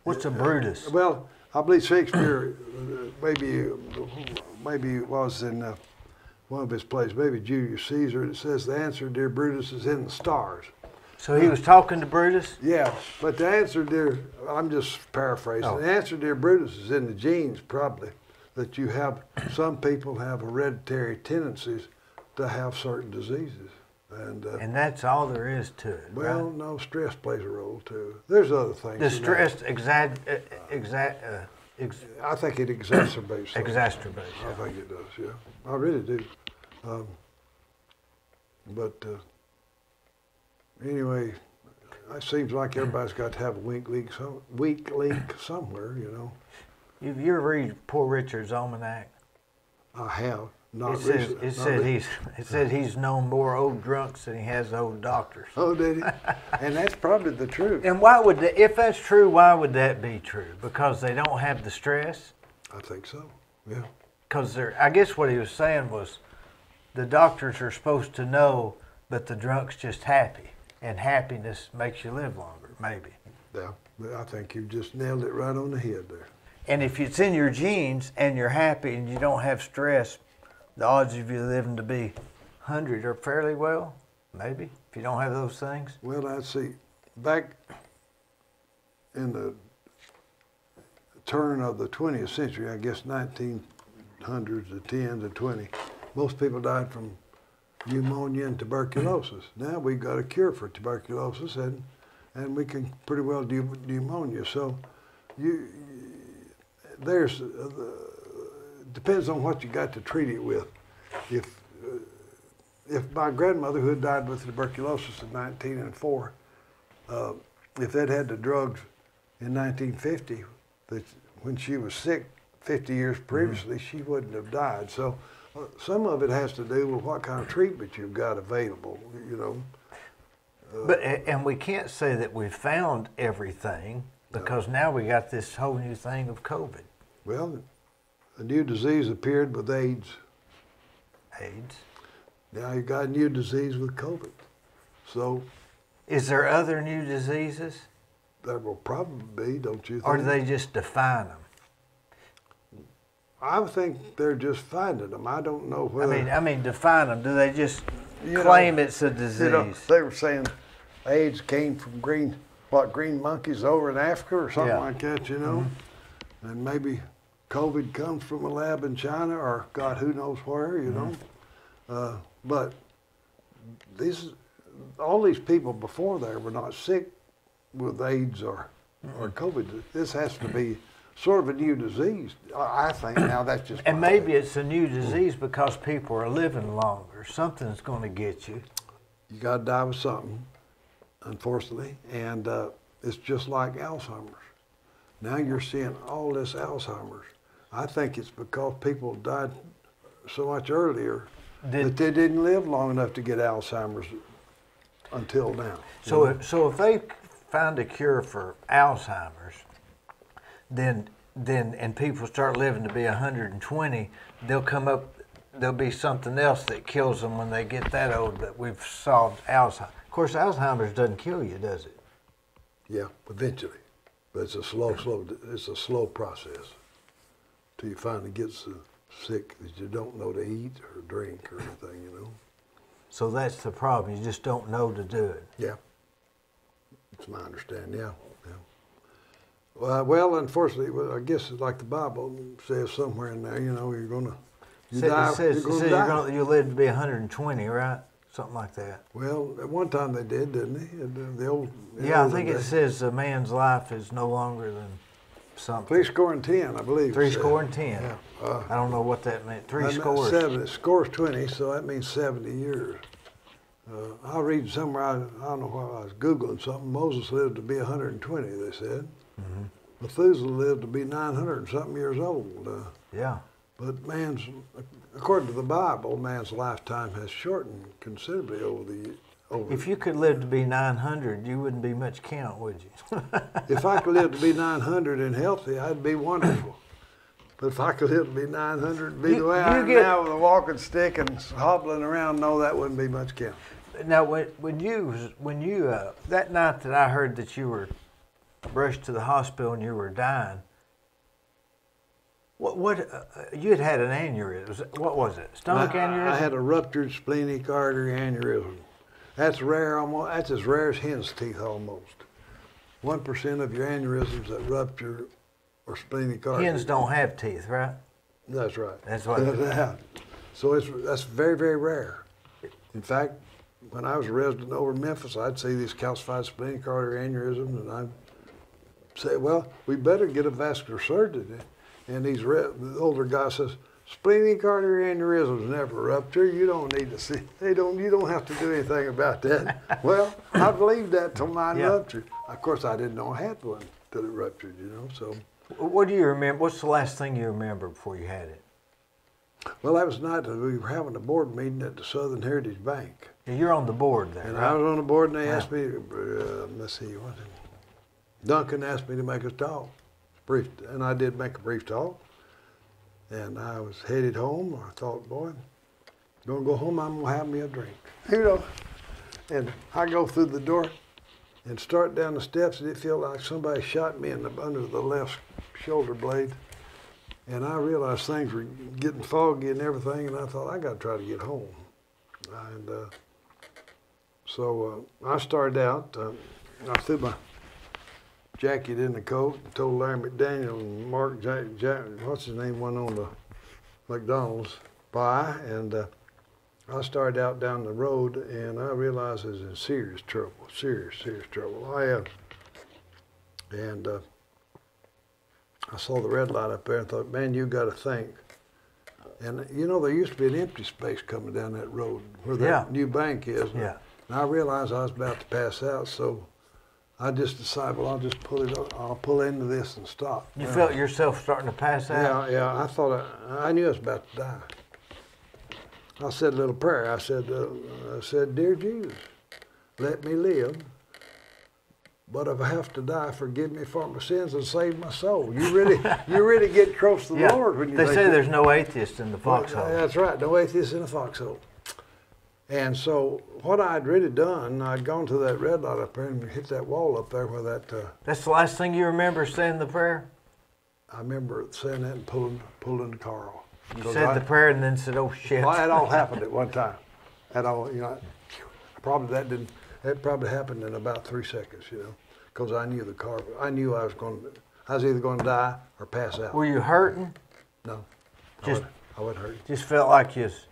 What's a Brutus? Well, I believe Shakespeare maybe was in one of his plays, maybe Julius Caesar. It says the answer, dear Brutus, is in the stars. So he was talking to Brutus? Yeah, but the answer, dear, I'm just paraphrasing. Oh. The answer, dear Brutus, is in the genes, probably, that you have, some people have hereditary tendencies to have certain diseases. And that's all there is to it, well, right? no, stress plays a role, too. There's other things. The stress I think it exacerbates things. exacerbates. I think it does, yeah. I really do. Anyway, it seems like everybody's got to have a weak link somewhere, you know. You ever read Poor Richard's Almanac? I have. It said he's known more old drunks than he has old doctors. Oh, did he? And that's probably the truth. And why would if that's true, why would that be true? Because they don't have the stress? I think so, yeah. Because I guess what he was saying was the doctors are supposed to know that the drunk's just happy, and happiness makes you live longer, maybe. Yeah, I think you just nailed it right on the head there. And if it's in your genes and you're happy and you don't have stress, the odds of you living to be 100 are fairly well, maybe, if you don't have those things. Well, I see. Back in the turn of the 20th century, I guess 1900s, the 10 to 20, most people died from pneumonia and tuberculosis. Now we've got a cure for tuberculosis, and we can pretty well do pneumonia. So depends on what you got to treat it with. If my grandmother, who had died with tuberculosis in 1904, if they'd had the drugs in 1950, when she was sick 50 years previously, she wouldn't have died. So some of it has to do with what kind of treatment you've got available, you know. And we can't say that we've found everything, because now we got this whole new thing of COVID. Well, a new disease appeared with AIDS. AIDS? Now you got a new disease with COVID. So, is there other new diseases? There will probably be, don't you think? Or do they just define them? I think they're just finding them. I don't know whether... I mean, define them. Do they just claim it's a disease? You know, they were saying AIDS came from green monkeys over in Africa or something like that, you know? Mm-hmm. And maybe COVID comes from a lab in China or God who knows where, you know? But all these people before there were not sick with AIDS or COVID. This has to be sort of a new disease, I think. Now that's just... And maybe it's a new disease because people are living longer. Something's going to get you. You got to die with something, unfortunately. And it's just like Alzheimer's. Now you're seeing all this Alzheimer's. I think it's because people died so much earlier that they didn't live long enough to get Alzheimer's until now. So if they found a cure for Alzheimer's, then then and people start living to be 120, there'll be something else that kills them when they get that old, that we've solved Alzheimer's. Of course, Alzheimer's doesn't kill you, does it? Yeah, eventually. But it's a slow process till you finally get so sick that you don't know to eat or drink or anything, you know. So that's the problem. You just don't know to do it. Yeah. It's my understanding, yeah. Well, unfortunately, I guess it's like the Bible says somewhere in there, you know, you're going to die. It says you live to be 120, right? Something like that. Well, at one time they did, didn't they? I think it says a man's life is no longer than something. 3 score and 10, I believe. 3 score and 10. Yeah. I don't know what that meant. 3 scores. 7. It scores 20, so that means 70 years. I read somewhere, I don't know why I was Googling something, Moses lived to be 120, they said. Mm-hmm. Methuselah lived to be 900 and something years old. Yeah. But according to the Bible, man's lifetime has shortened considerably over If you could live to be 900, you wouldn't be much count, would you? If I could live to be 900 and healthy, I'd be wonderful. But if I could live to be 900 and be the way I am now with a walking stick and hobbling around, no, that wouldn't be much count. Now, when you that night that I heard that you were rushed to the hospital and you were dying, you had an aneurysm. What was it? Stomach aneurysm? I had a ruptured splenic artery aneurysm. That's rare. That's as rare as hen's teeth almost. 1% of your aneurysms that rupture are splenic artery. Hens don't have teeth, right? That's right. That's what. So that's very, very rare. In fact, when I was a resident over Memphis, I'd see these calcified splenic artery aneurysms, and I'd say, well, we better get a vascular surgeon. And the older guy says, splenic artery aneurysms never rupture. You don't need to see. You don't have to do anything about that. Well, I believed that till mine ruptured. Of course, I didn't know I had one till it ruptured. You know. So. What do you remember? What's the last thing you remember before you had it? Well, that was the night that we were having a board meeting at the Southern Heritage Bank. You're on the board there, and right? I was on the board, and they asked me. Let's see, Duncan asked me to make a talk. Brief, and I did make a brief talk, and I was headed home. I thought, boy, I'm gonna go home. I'm gonna have me a drink, you know. And I go through the door and start down the steps, and it felt like somebody shot me under the left shoulder blade. And I realized things were getting foggy and everything, and I thought I got to try to get home. And so I started out. I threw my jacket in the coat and told Larry McDaniel and Mark what's his name, went on the McDonald's by, and I started out down the road, and I realized I was in serious trouble, serious trouble. And I saw the red light up there and thought, man, you got to think. And you know, there used to be an empty space coming down that road where that new bank is. Yeah. And I realized I was about to pass out, so I just decided, well, I'll just I'll pull into this and stop. You felt yourself starting to pass out? Yeah. I thought I knew I was about to die. I said a little prayer. I said, Dear Jesus, let me live, but if I have to die, forgive me for my sins and save my soul. You really get close to the Lord when you. They say there's no atheist in the foxhole. That's right, no atheist in the foxhole. And so what I'd really done, I'd gone to that red light up there and hit that wall up there where that. That's the last thing you remember saying the prayer? I remember saying that and pulling the car off. You said the prayer and then said, "Oh shit!" Well, that all happened at one time. That all, you know, that probably happened in about 3 seconds, you know, because I knew I knew I was either going to die or pass out. Were you hurting? No, I wasn't hurting. Just felt like you was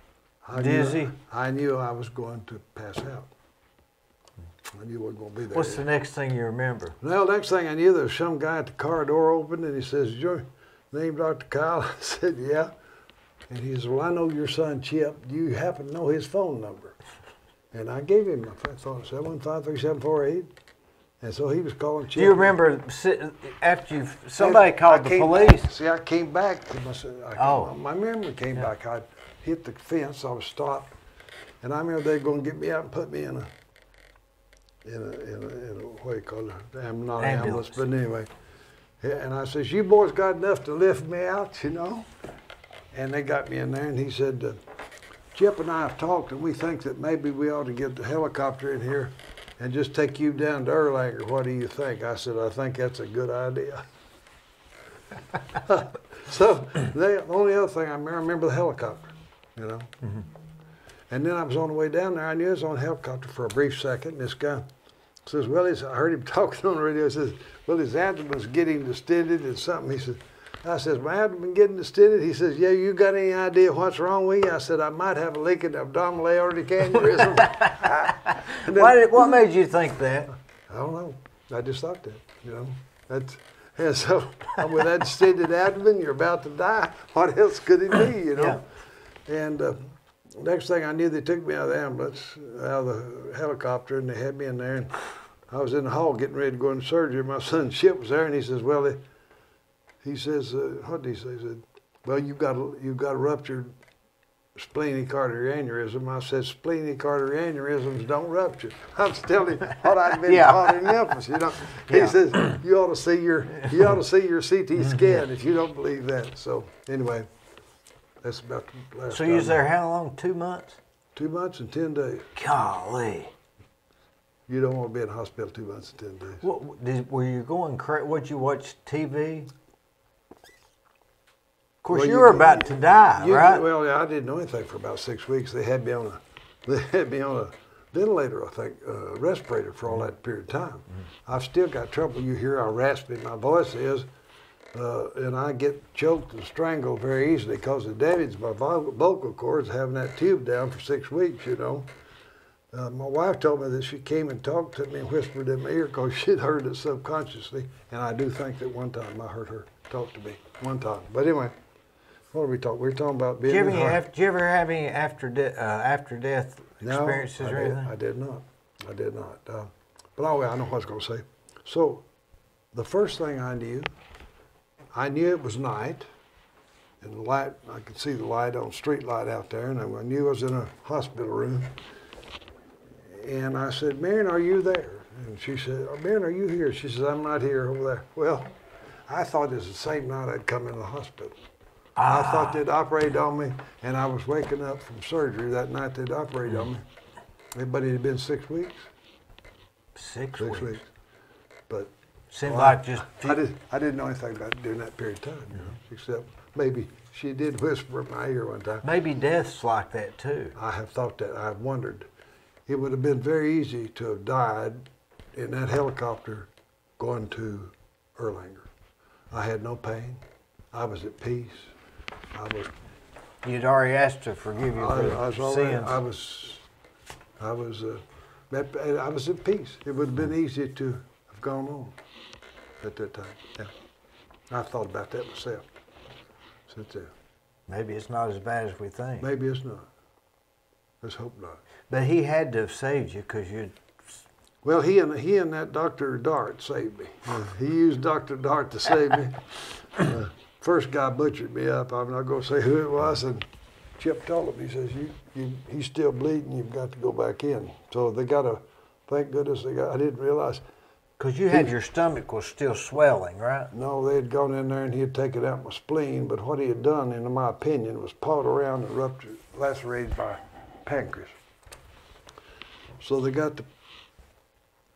dizzy? I knew I was going to pass out. I knew I wasn't going to be there. What's the next thing you remember? Well, next thing I knew, there was some guy at the car door open, and he says, "Is your name Dr. Kyle?" I said, "Yeah." And he says, "Well, I know your son Chip. Do you happen to know his phone number?" And I gave him my phone, 715-3748. And so he was calling Chip. Do you remember after somebody called the police? See, I came back. My memory came back. I hit the fence. I was stopped, and I remember they were going to get me out and put me in a what do you call it? Not ambulance, but anyway. And I says, you boys got enough to lift me out, you know? And they got me in there, and he said, Chip and I have talked, and we think that maybe we ought to get the helicopter in here and just take you down to Erlanger. What do you think? I said, I think that's a good idea. So the only other thing I remember the helicopter, you know. Mm-hmm. And then I was on the way down there. I knew I was on a helicopter for a brief second. And this guy says, well, I heard him talking on the radio. He says, well, his abdomen's getting distended and something. He says, I says, my abdomen getting distended? He says, yeah, you got any idea what's wrong with you? I said, I might have a leaking abdominal aortic aneurysm. What made you think that? I don't know. I just thought that, you know. And so with that distended abdomen, you're about to die. What else could it be, you know? Yeah. And next thing I knew, they took me out of the ambulance, out of the helicopter, and they had me in there. And I was in the hall getting ready to go into surgery. My son Chip was there, and he says, well, he says, what did he say? He said, well, you've got a ruptured splenic artery aneurysm. I said, splenic artery aneurysms don't rupture. I'm telling you what I'd been taught in Memphis, you know. He says, you ought to see your CT scan if you don't believe that. So anyway, that's about the last So you was there how long? 2 months? 2 months and 10 days. Golly. You don't want to be in the hospital 2 months and 10 days. Were you going crazy? Would you watch TV? Of course, you were about to die, right? Well, yeah, I didn't know anything for about 6 weeks. They had me on a ventilator, I think, respirator for all that period of time. Mm-hmm. I've still got trouble. You hear how raspy my voice is, and I get choked and strangled very easily because it damaged my vocal cords having that tube down for 6 weeks, you know. My wife told me that she came and talked to me and whispered in my ear because she'd heard it subconsciously, and I do think that one time I heard her talk to me, one time. But anyway. What are we talking? We're talking about being. Did you ever have any after death experiences or anything? I did not. I did not. But anyway, I know what I was going to say. So, the first thing I knew it was night, and the light. I could see the light on street light out there, and I knew I was in a hospital room. And I said, "Marion, are you there?" And she said, "Oh, Marion, are you here?" She says, "I'm not here, over there." Well, I thought it was the same night I'd come into the hospital. I thought they'd operated on me, and I was waking up from surgery that night they'd operated on me. But it had been 6 weeks. 6 weeks. But seemed like just. I didn't know anything about it during that period of time, you know, except maybe she did whisper in my ear one time. Maybe death's like that too. I have thought that. I've wondered. It would have been very easy to have died in that helicopter going to Erlanger. I had no pain. I was at peace. You'd already asked to forgive you for sins. I was at peace. It would have been easy to have gone on at that time. Yeah, I've thought about that myself since then. Maybe it's not as bad as we think. Maybe it's not. Let's hope not. But he had to have saved you because you. Well, he and that Dr. Dart saved me. He used Dr. Dart to save me. First guy butchered me up. I'm not going to say who it was. And Chip told him, he says, he's still bleeding. You've got to go back in. So they got to, thank goodness I didn't realize. Because you had your stomach was still swelling, right? No, they had gone in there and he had taken out my spleen. But what he had done, in my opinion, was pawed around and ruptured, lacerated my pancreas. So they got the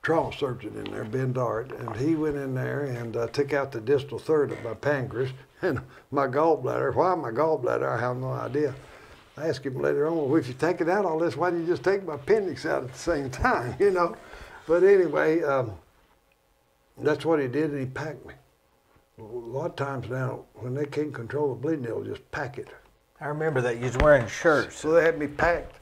trauma surgeon in there, Ben Dart, and he went in there and took out the distal third of my pancreas and my gallbladder. Why my gallbladder? I have no idea. I asked him later on, well, if you're taking out all this, why didn't you just take my appendix out at the same time, you know? But anyway, that's what he did, and he packed me. A lot of times now, when they can't control the bleeding, they'll just pack it. I remember that you was wearing shirts. So they had me packed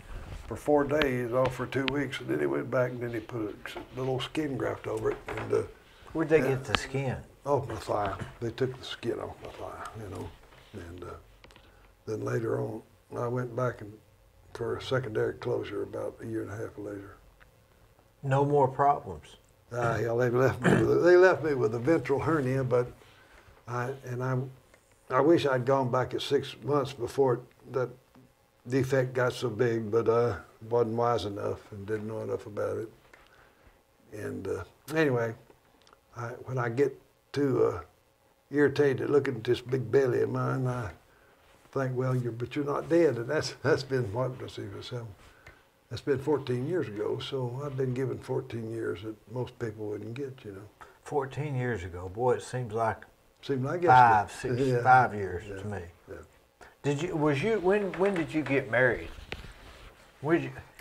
for 4 days, off for 2 weeks, and then he went back and then he put a little skin graft over it. And where'd they get the skin? Off my thigh. They took the skin off my thigh, you know. And then later on, I went back for a secondary closure about 1.5 years later. No more problems. Yeah, they left me with a ventral hernia, but I wish I'd gone back at 6 months before that defect got so big, but I wasn't wise enough and didn't know enough about it. And anyway, when I get to irritated looking at this big belly of mine. I think, well, but you're not dead, and that's been what, let's see, that's been 14 years ago. So I've been given 14 years that most people wouldn't get, you know. 14 years ago, boy, it seems like yesterday. 5 years to me. Yeah. When did you get married?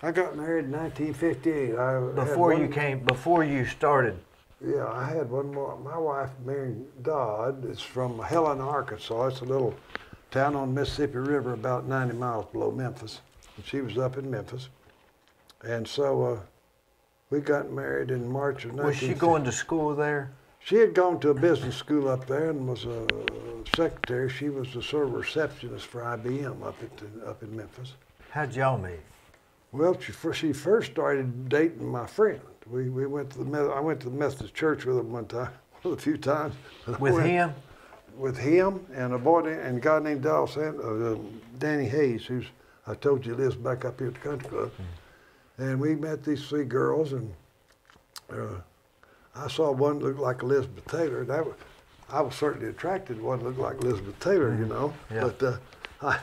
I got married in 1958. Before you started. Yeah, I had one more. My wife married Dodd. It's from Helena, Arkansas. It's a little town on the Mississippi River about 90 miles below Memphis. And she was up in Memphis. And so we got married in March of 1950. Was she going to school there? She had gone to a business school up there and was a secretary. She was the sort of receptionist for IBM up in Memphis. How'd y'all meet? Well, she first started dating my friend. We went to I went to the Methodist church with him one time, a few times. With him? With him and a guy named Danny Hayes, who's I told you lives back up here at the country club. And we met these three girls, and I saw one look like Elizabeth Taylor. I was certainly attracted to one that looked like Elizabeth Taylor, you know. Yeah. But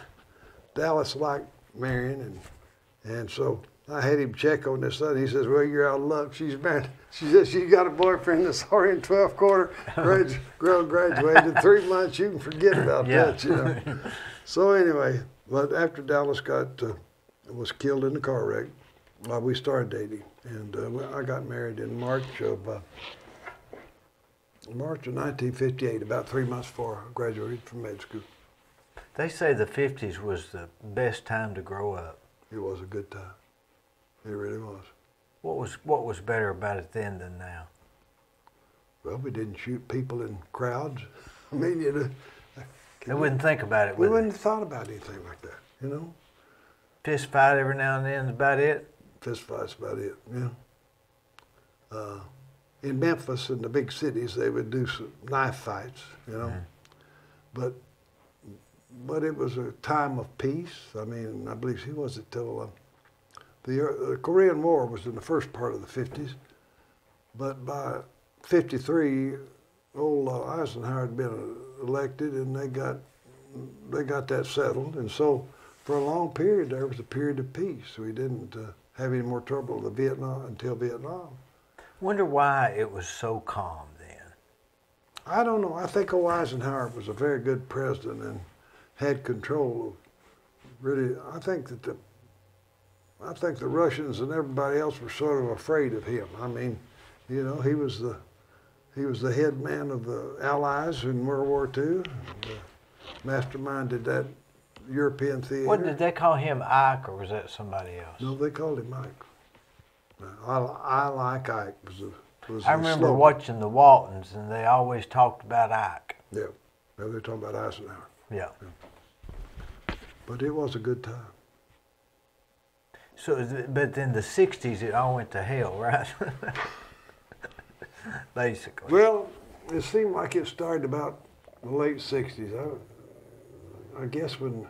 Dallas liked Marion, and so I had him check on this son. He says, well, you're out of luck. She's married. She says she got a boyfriend that's already in 12th quarter. Girl graduated in 3 months. You can forget about that, you know. So anyway, but after Dallas was killed in a car wreck, we started dating. And I got married in March of 1958, about 3 months before I graduated from med school. They say the 50s was the best time to grow up. It was a good time. It really was. What was better about it then than now? Well, we didn't shoot people in crowds. I mean, you know. They wouldn't think about it, We would wouldn't have thought about anything like that, you know. Fist fight every now and then is about it? Fist fight's about it, yeah. In Memphis, in the big cities, they would do some knife fights, you know. But it was a time of peace. I mean, I believe he was until the Korean War was in the first part of the 50s, but by 53, old Eisenhower had been elected, and they got that settled, and so for a long period there was a period of peace. We didn't have any more trouble until Vietnam. Wonder why it was so calm then. I don't know. I think old Eisenhower was a very good president and had control of really. I think the Russians and everybody else were sort of afraid of him. I mean, you know, he was the head man of the Allies in World War II. And, masterminded that European theater. What did they call him, Ike, or was that somebody else? No, they called him Ike. I like Ike was I remember watching the Waltons, and they always talked about Ike. Yeah, they're talking about Eisenhower. Yeah. But it was a good time. So, but then the 60s, it all went to hell, right? Basically. Well, it seemed like it started about the late 60s. I guess when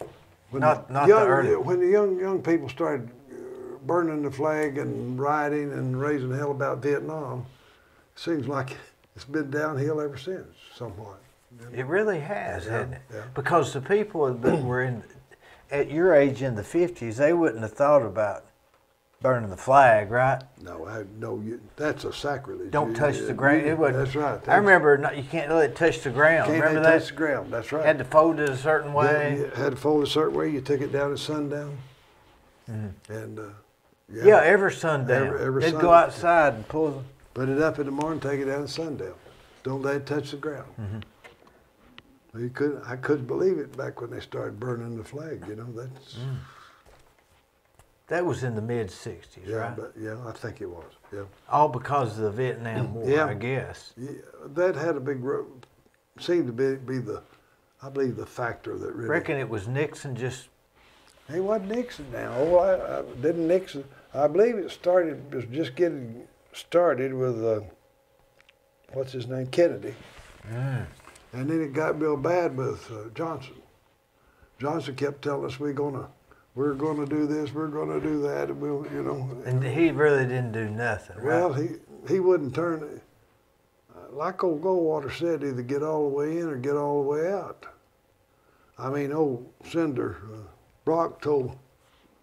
the young people started burning the flag and rioting and raising hell about Vietnam, it seems like it's been downhill ever since, somewhat. It really has, hasn't it? Yeah. Because the people that were at your age in the 50s, they wouldn't have thought about burning the flag, right? No, that's a sacrilege. Don't touch the ground. It wasn't. That's right. I remember you can't let it touch the ground. Remember that? Touch the ground. That's right. Had to fold it a certain way. You had to fold it a certain way. You took it down at sundown, and every sundown. They'd go outside and pull them. Put it up in the morning, take it down at sundown. Don't let it touch the ground. I couldn't believe it back when they started burning the flag. You know, that's. That was in the mid-60s, right? I think it was, yeah. All because of the Vietnam War, I guess. Yeah, that had a big role, seemed to be I believe, the factor that really... Reckon it was Nixon just... It wasn't Nixon now. Didn't Nixon... I believe it was just getting started with, what's his name, Kennedy. And then it got real bad with Johnson. Johnson kept telling us we're going to do this, we're going to do that, and we'll, you know. And he really didn't do nothing, right? Well, he wouldn't turn. like old Goldwater said, either get all the way in or get all the way out. I mean, old Senator Brock told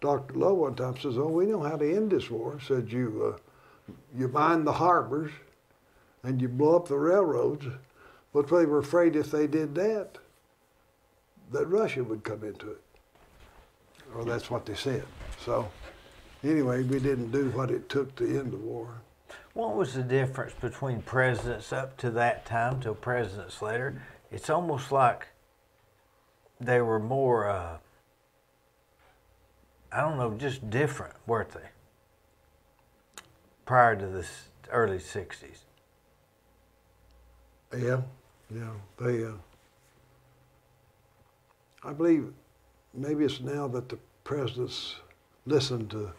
Dr. Lowe one time, says, "Oh, we know how to end this war." Said, you mine the harbors and you blow up the railroads, but they were afraid if they did that Russia would come into it. Or that's what they said. So anyway, we didn't do what it took to end the war. What was the difference between presidents up to that time till presidents later? It's almost like they were more, I don't know, just different, weren't they? Prior to the early 60s. Yeah, they, I believe maybe it's now that the presidents listen to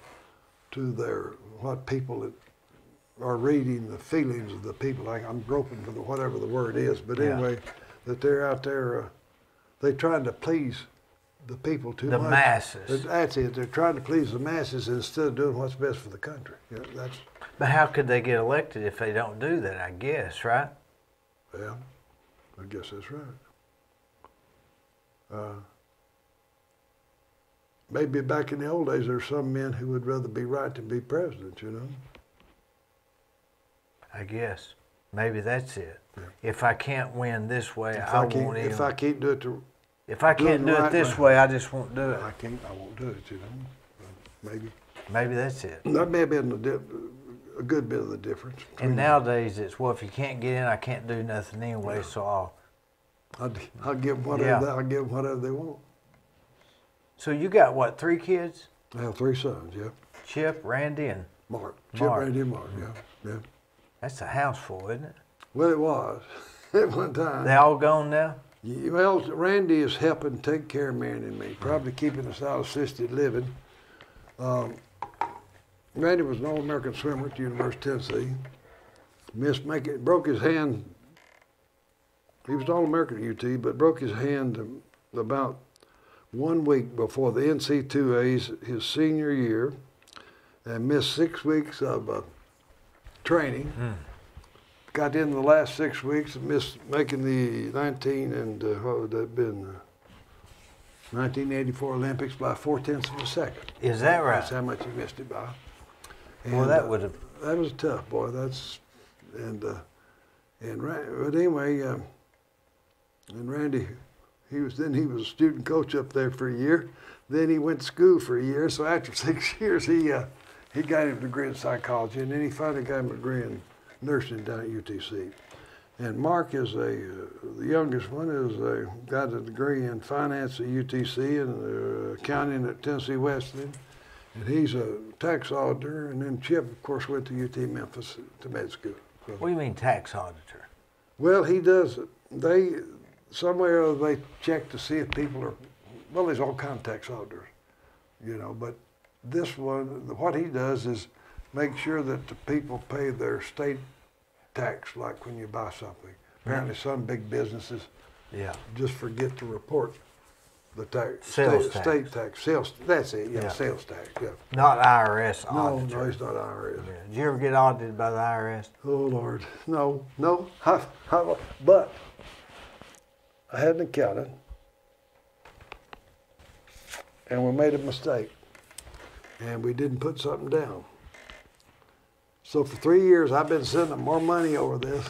their, what people are reading, the feelings of the people. Like, I'm groping for whatever the word is, but anyway, that they're out there, they're trying to please the people too much. The masses. That's it. They're trying to please the masses instead of doing what's best for the country. Yeah, that's. But how could they get elected if they don't do that, I guess, right? Yeah, I guess that's right. Maybe back in the old days, there's some men who would rather be right than be president, you know? I guess. Maybe that's it. Yeah. If I can't win this way, If I can't do it if I can't do it this way, I just won't do it. I won't do it, you know? Maybe. Maybe that's it. That may have been a good bit of the difference. And nowadays it's, well, if you can't get in, I can't do nothing anyway, so I'll give them whatever, I'll give them whatever they want. So you got what, 3 kids? I have 3 sons, yeah. Chip, Randy, and Mark. Chip, Randy, and Mark, yeah. That's a house full, isn't it? Well, it was at one time. They all gone now? Yeah, well, Randy is helping take care of Marion and me, probably keeping us out of assisted living. Randy was an All-American swimmer at the University of Tennessee. Broke his hand. He was an All-American at UT, but broke his hand about 1 week before the NC2A's his senior year, and missed 6 weeks of training. Got in the last 6 weeks and missed making the 1984 Olympics by 4/10 of a second. Is that right? That's how much he missed it by. And, well, that would have. That was tough, boy. But anyway, and Randy, he was a student coach up there for a year. Then he went to school for a year. So after 6 years, he got him a degree in psychology, and then he finally got him a degree in nursing down at UTC. And Mark is the youngest one, got a degree in finance at UTC and accounting at Tennessee Wesleyan. And he's a tax auditor. And then Chip, of course, went to UT Memphis to med school. So, what do you mean tax auditor? Well, he does, somewhere or other they check to see if people are, well, there's all kinds of tax auditors, you know, but this one, what he does is make sure that the people pay their state tax, like when you buy something. Apparently some big businesses just forget to report the tax. State tax. Sales, that's it, sales tax, Not IRS auditor. No, he's not IRS. Yeah. Did you ever get audited by the IRS? Oh, Lord. No. But I had an accountant, and we made a mistake, and we didn't put something down. So for 3 years, I've been sending them more money over this,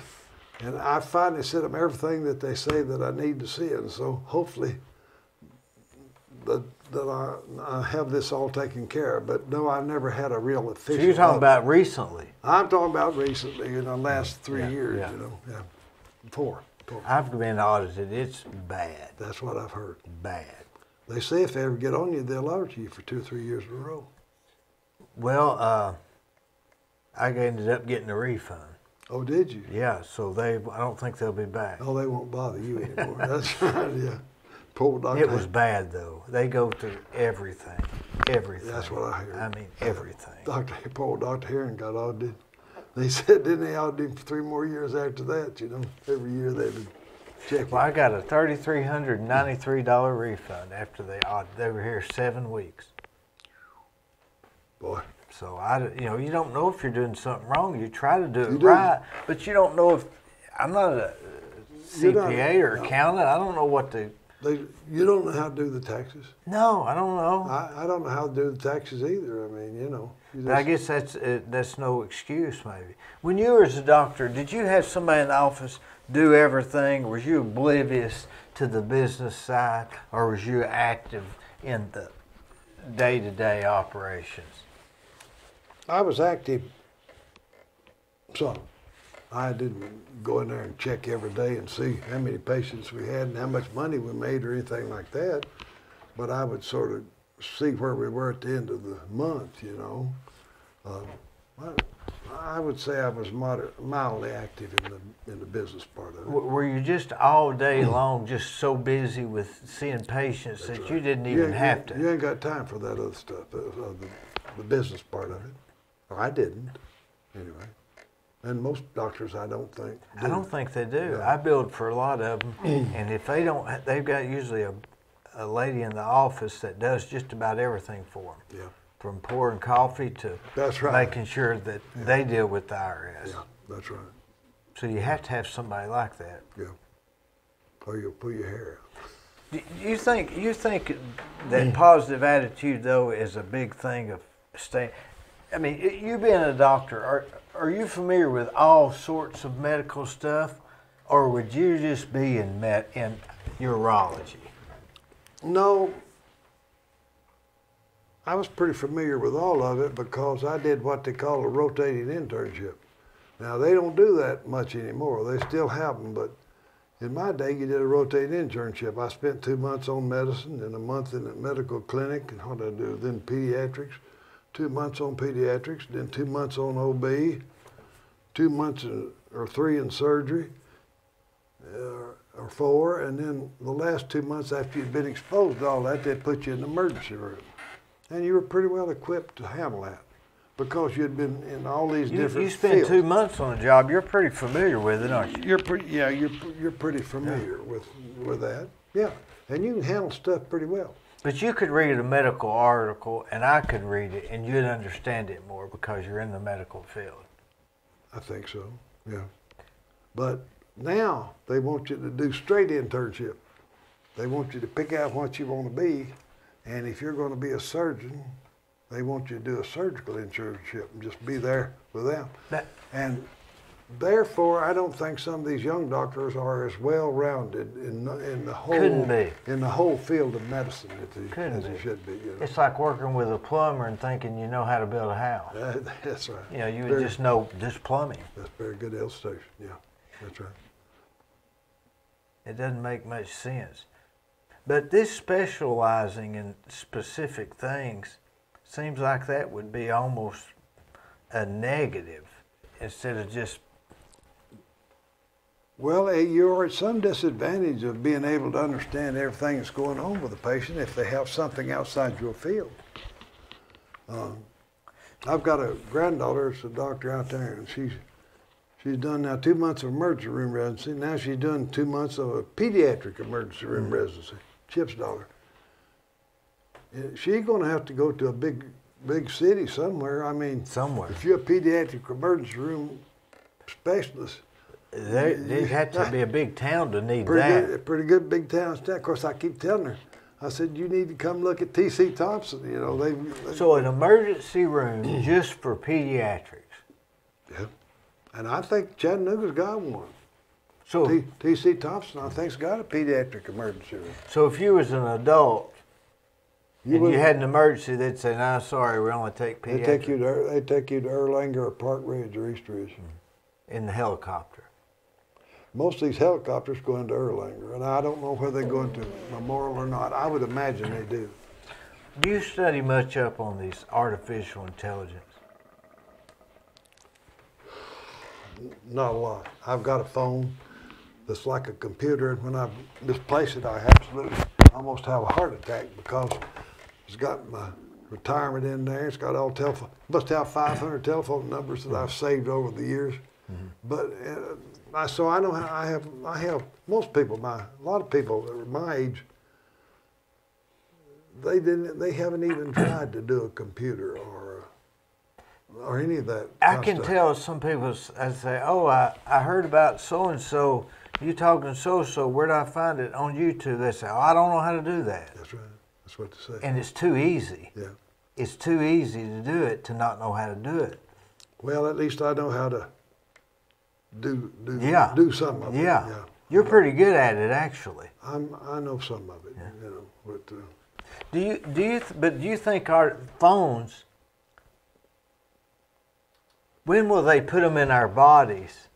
and I finally sent them everything that they say that I need to see, and so hopefully that I have this all taken care of. But no, I've never had a real official. So you're talking about recently? I'm talking about recently, in the last 3 years, you know, Four. I've been audited. It's bad. That's what I've heard. Bad. They say if they ever get on you, they'll audit you for 2 or 3 years in a row. Well, I ended up getting a refund. Oh, did you? Yeah, so I don't think they'll be back. Oh, they won't bother you anymore. That's right, yeah. Poor Dr. It was bad, though. They go through everything. Everything. That's what I heard. I mean, everything. Poor Dr. Heron got audited. They said, didn't they audit him for 3 more years after that, you know? Every year they've been checking. Well, I got a $3,393 refund after they audited. They were here 7 weeks. Boy. So, you don't know if you're doing something wrong. You try to do it right, but you don't know if, I'm not a CPA or accountant. I don't know what to. You don't know how to do the taxes? No, I don't know. I don't know how to do the taxes either. I mean, you know. But I guess that's no excuse, maybe. When you were as a doctor, did you have somebody in the office do everything? Was you oblivious to the business side, or was you active in the day-to-day operations? I was active some. I didn't go in there and check every day and see how many patients we had and how much money we made or anything like that. But I would sort of see where we were at the end of the month, you know. I would say I was mildly active in the business part of it. Were you just all day long just so busy with seeing patients that you didn't even have to? You ain't got time for that other stuff, the business part of it. Or I didn't, anyway. And most doctors, I don't think do. I don't think they do. Yeah. I build for a lot of them, and if they don't, they've got usually a lady in the office that does just about everything for them. Yeah. From pouring coffee to making sure that they deal with the IRS. Yeah, that's right. So you have to have somebody like that. Yeah. Or you'll pull your hair out. You think that positive attitude though is a big thing of staying? I mean, you being a doctor, are you familiar with all sorts of medical stuff, or would you just be in urology? No, I was pretty familiar with all of it because I did what they call a rotating internship. Now, they don't do that much anymore. They still have them, but in my day, you did a rotating internship. I spent 2 months on medicine and a month in a medical clinic, and what did I do? Then pediatrics, 2 months on pediatrics, then 2 months on OB, 2 months or 3 in surgery, or 4, and then the last 2 months after you'd been exposed to all that, they'd put you in the emergency room. And you were pretty well equipped to handle that because you'd been in all these different fields. You spent 2 months on a job. You're pretty familiar with it, aren't you? You're pretty familiar with that. Yeah, and you can handle stuff pretty well. But you could read a medical article, and I could read it, and you'd understand it more because you're in the medical field. I think so, yeah. But now they want you to do straight internship. They want you to pick out what you want to be, and if you're going to be a surgeon, they want you to do a surgical internship and just be there with them. And therefore, I don't think some of these young doctors are as well-rounded in the whole field of medicine as they should be. You know? It's like working with a plumber and thinking you know how to build a house. That's right. You know, you would just know just plumbing. That's a very good illustration. Yeah, that's right. It doesn't make much sense. But this specializing in specific things seems like that would be almost a negative instead of just... Well, you're at some disadvantage of being able to understand everything that's going on with a patient if they have something outside your field. I've got a granddaughter that's a doctor out there, and she's done now 2 months of emergency room residency. Now she's doing 2 months of a pediatric emergency room residency. Chip's daughter. She's going to have to go to a big city somewhere. I mean, if you're a pediatric emergency room specialist, there'd have to be a big town to need pretty good big town. Of course, I keep telling her, I said, you need to come look at T.C. Thompson. You know, So an emergency room just for pediatrics. Yeah, and I think Chattanooga's got one. So T.C. Thompson, I think's got a pediatric emergency room. So if you was an adult and you had an emergency, they'd say, "No, sorry, we only take pediatrics." They take you to Erlanger or Park Ridge or East Ridge. In the helicopter. Most of these helicopters go into Erlanger, and I don't know whether they go into Memorial or not. I would imagine they do. Do you study much up on these artificial intelligence? Not a lot. I've got a phone that's like a computer, and when I misplace it, I absolutely almost have a heart attack because it's got my retirement in there. It's got all telephone. Must have 500 telephone numbers that I've saved over the years. But so I know how I have most people, a lot of people that are my age, they haven't even tried to do a computer or. or any of that. I can tell some people say, "Oh, I heard about so and so. You talking so? Where do I find it on YouTube?" They say, "Oh, I don't know how to do that." That's right. That's what they say. And it's too easy. Yeah. It's too easy to do it to not know how to do it. Well, at least I know how to do some of it. Yeah. Yeah. You're pretty good at it, actually. I know some of it. Yeah. You know, but. Do you think our phones? When will they put them in our bodies?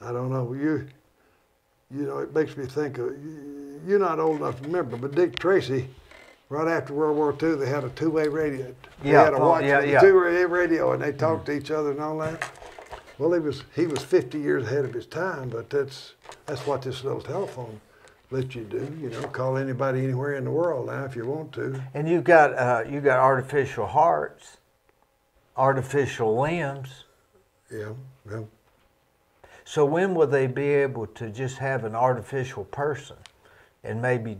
I don't know. You know, it makes me think of, you're not old enough to remember, but Dick Tracy, right after World War II, they had a two-way radio. They had a watch with a two-way radio, and they talked to each other and all that. Well, he was 50 years ahead of his time, but that's what this little telephone lets you do. You know, call anybody anywhere in the world now if you want to. And you've got artificial hearts, artificial limbs. Yeah, yeah. So when will they be able to just have an artificial person and maybe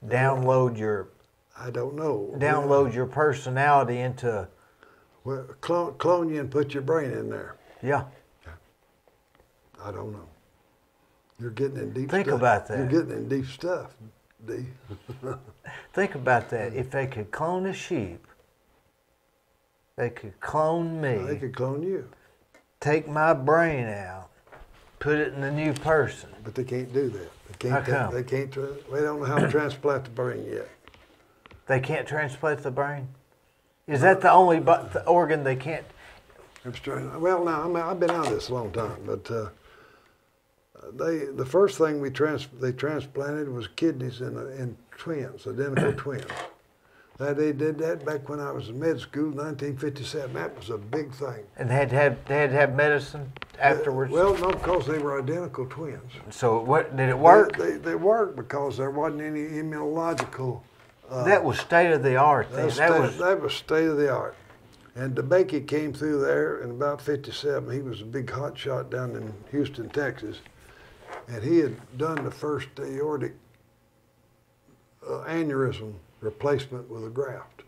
download your? I don't know. Download your personality into. Well, clone you and put your brain in there. Yeah. I don't know. You're getting in deep stuff. Think about that. You're getting in deep stuff, Dee. Think about that. If they could clone a sheep, they could clone me. They could clone you. Take my brain out, put it in a new person. But they can't do that. They can't. How come? They can't. They don't know how to transplant the brain yet. They can't transplant the brain? Is that the only the organ they can't? Well, now I've been out of this a long time, but the first thing they transplanted was kidneys in twins, identical twins. They did that back when I was in med school, 1957. That was a big thing. And they had to have medicine afterwards? Well, no, because they were identical twins. So what did it work? They worked because there wasn't any immunological. That was state of the art. That was state of the art. And DeBakey came through there in about 57. He was a big hot shot down in Houston, Texas. And he had done the first aortic aneurysm replacement with a graft.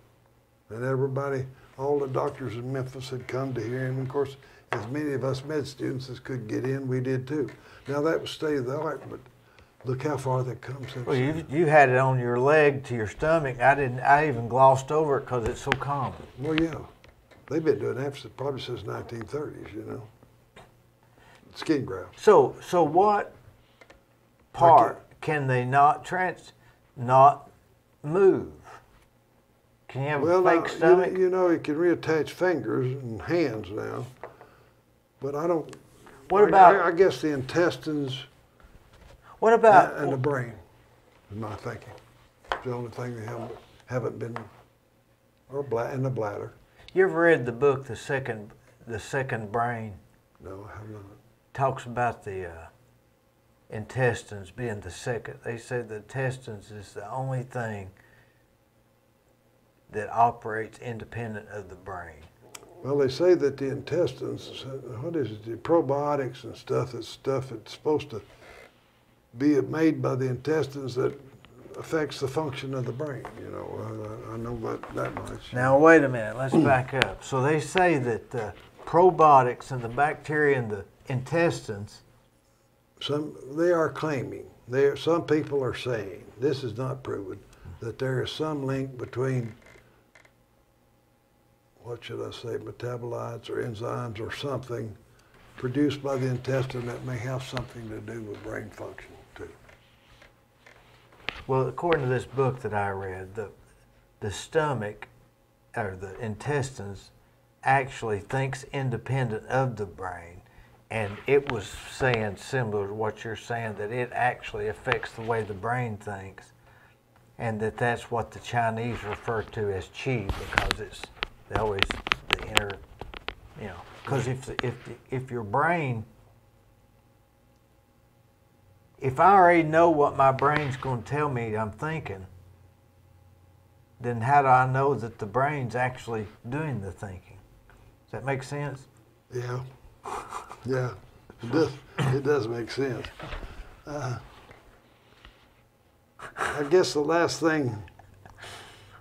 And everybody, all the doctors in Memphis had come to hear him. And of course, as many of us med students as could get in, we did too. Now that was state of the art, but look how far they've come since. Well, you had it on your leg to your stomach. I even glossed over it because it's so common. Well, yeah. They've been doing that probably since 1930s, you know. Skin graft. So what part can they not move? Can you have a fake stomach? You know, you can reattach fingers and hands now, but I don't. What about? I guess the intestines. What about? And the brain, is my thinking. It's the only thing they haven't been, and the bladder. You ever read the book The Second Brain? No, I have not. Talks about the intestines being the second. They say the intestines is the only thing that operates independent of the brain. Well, they say that the intestines, what is it, the probiotics and stuff that's supposed to be made by the intestines that affects the function of the brain. You know, I know about that much. Now, wait a minute. Let's back up. So they say that the probiotics and the bacteria in the intestines. They are claiming. Some people are saying, this is not proven, that there is some link between, what should I say, metabolites or enzymes or something produced by the intestine that may have something to do with brain function too. Well, according to this book that I read, the stomach or the intestines actually thinks independent of the brain, and it was saying similar to what you're saying, that it actually affects the way the brain thinks, and that's what the Chinese refer to as qi, because it's always the inner, you know, because if your brain, if I already know what my brain's going to tell me I'm thinking, then how do I know that the brain's actually doing the thinking? Does that make sense? Yeah. Yeah. It does make sense. I guess the last thing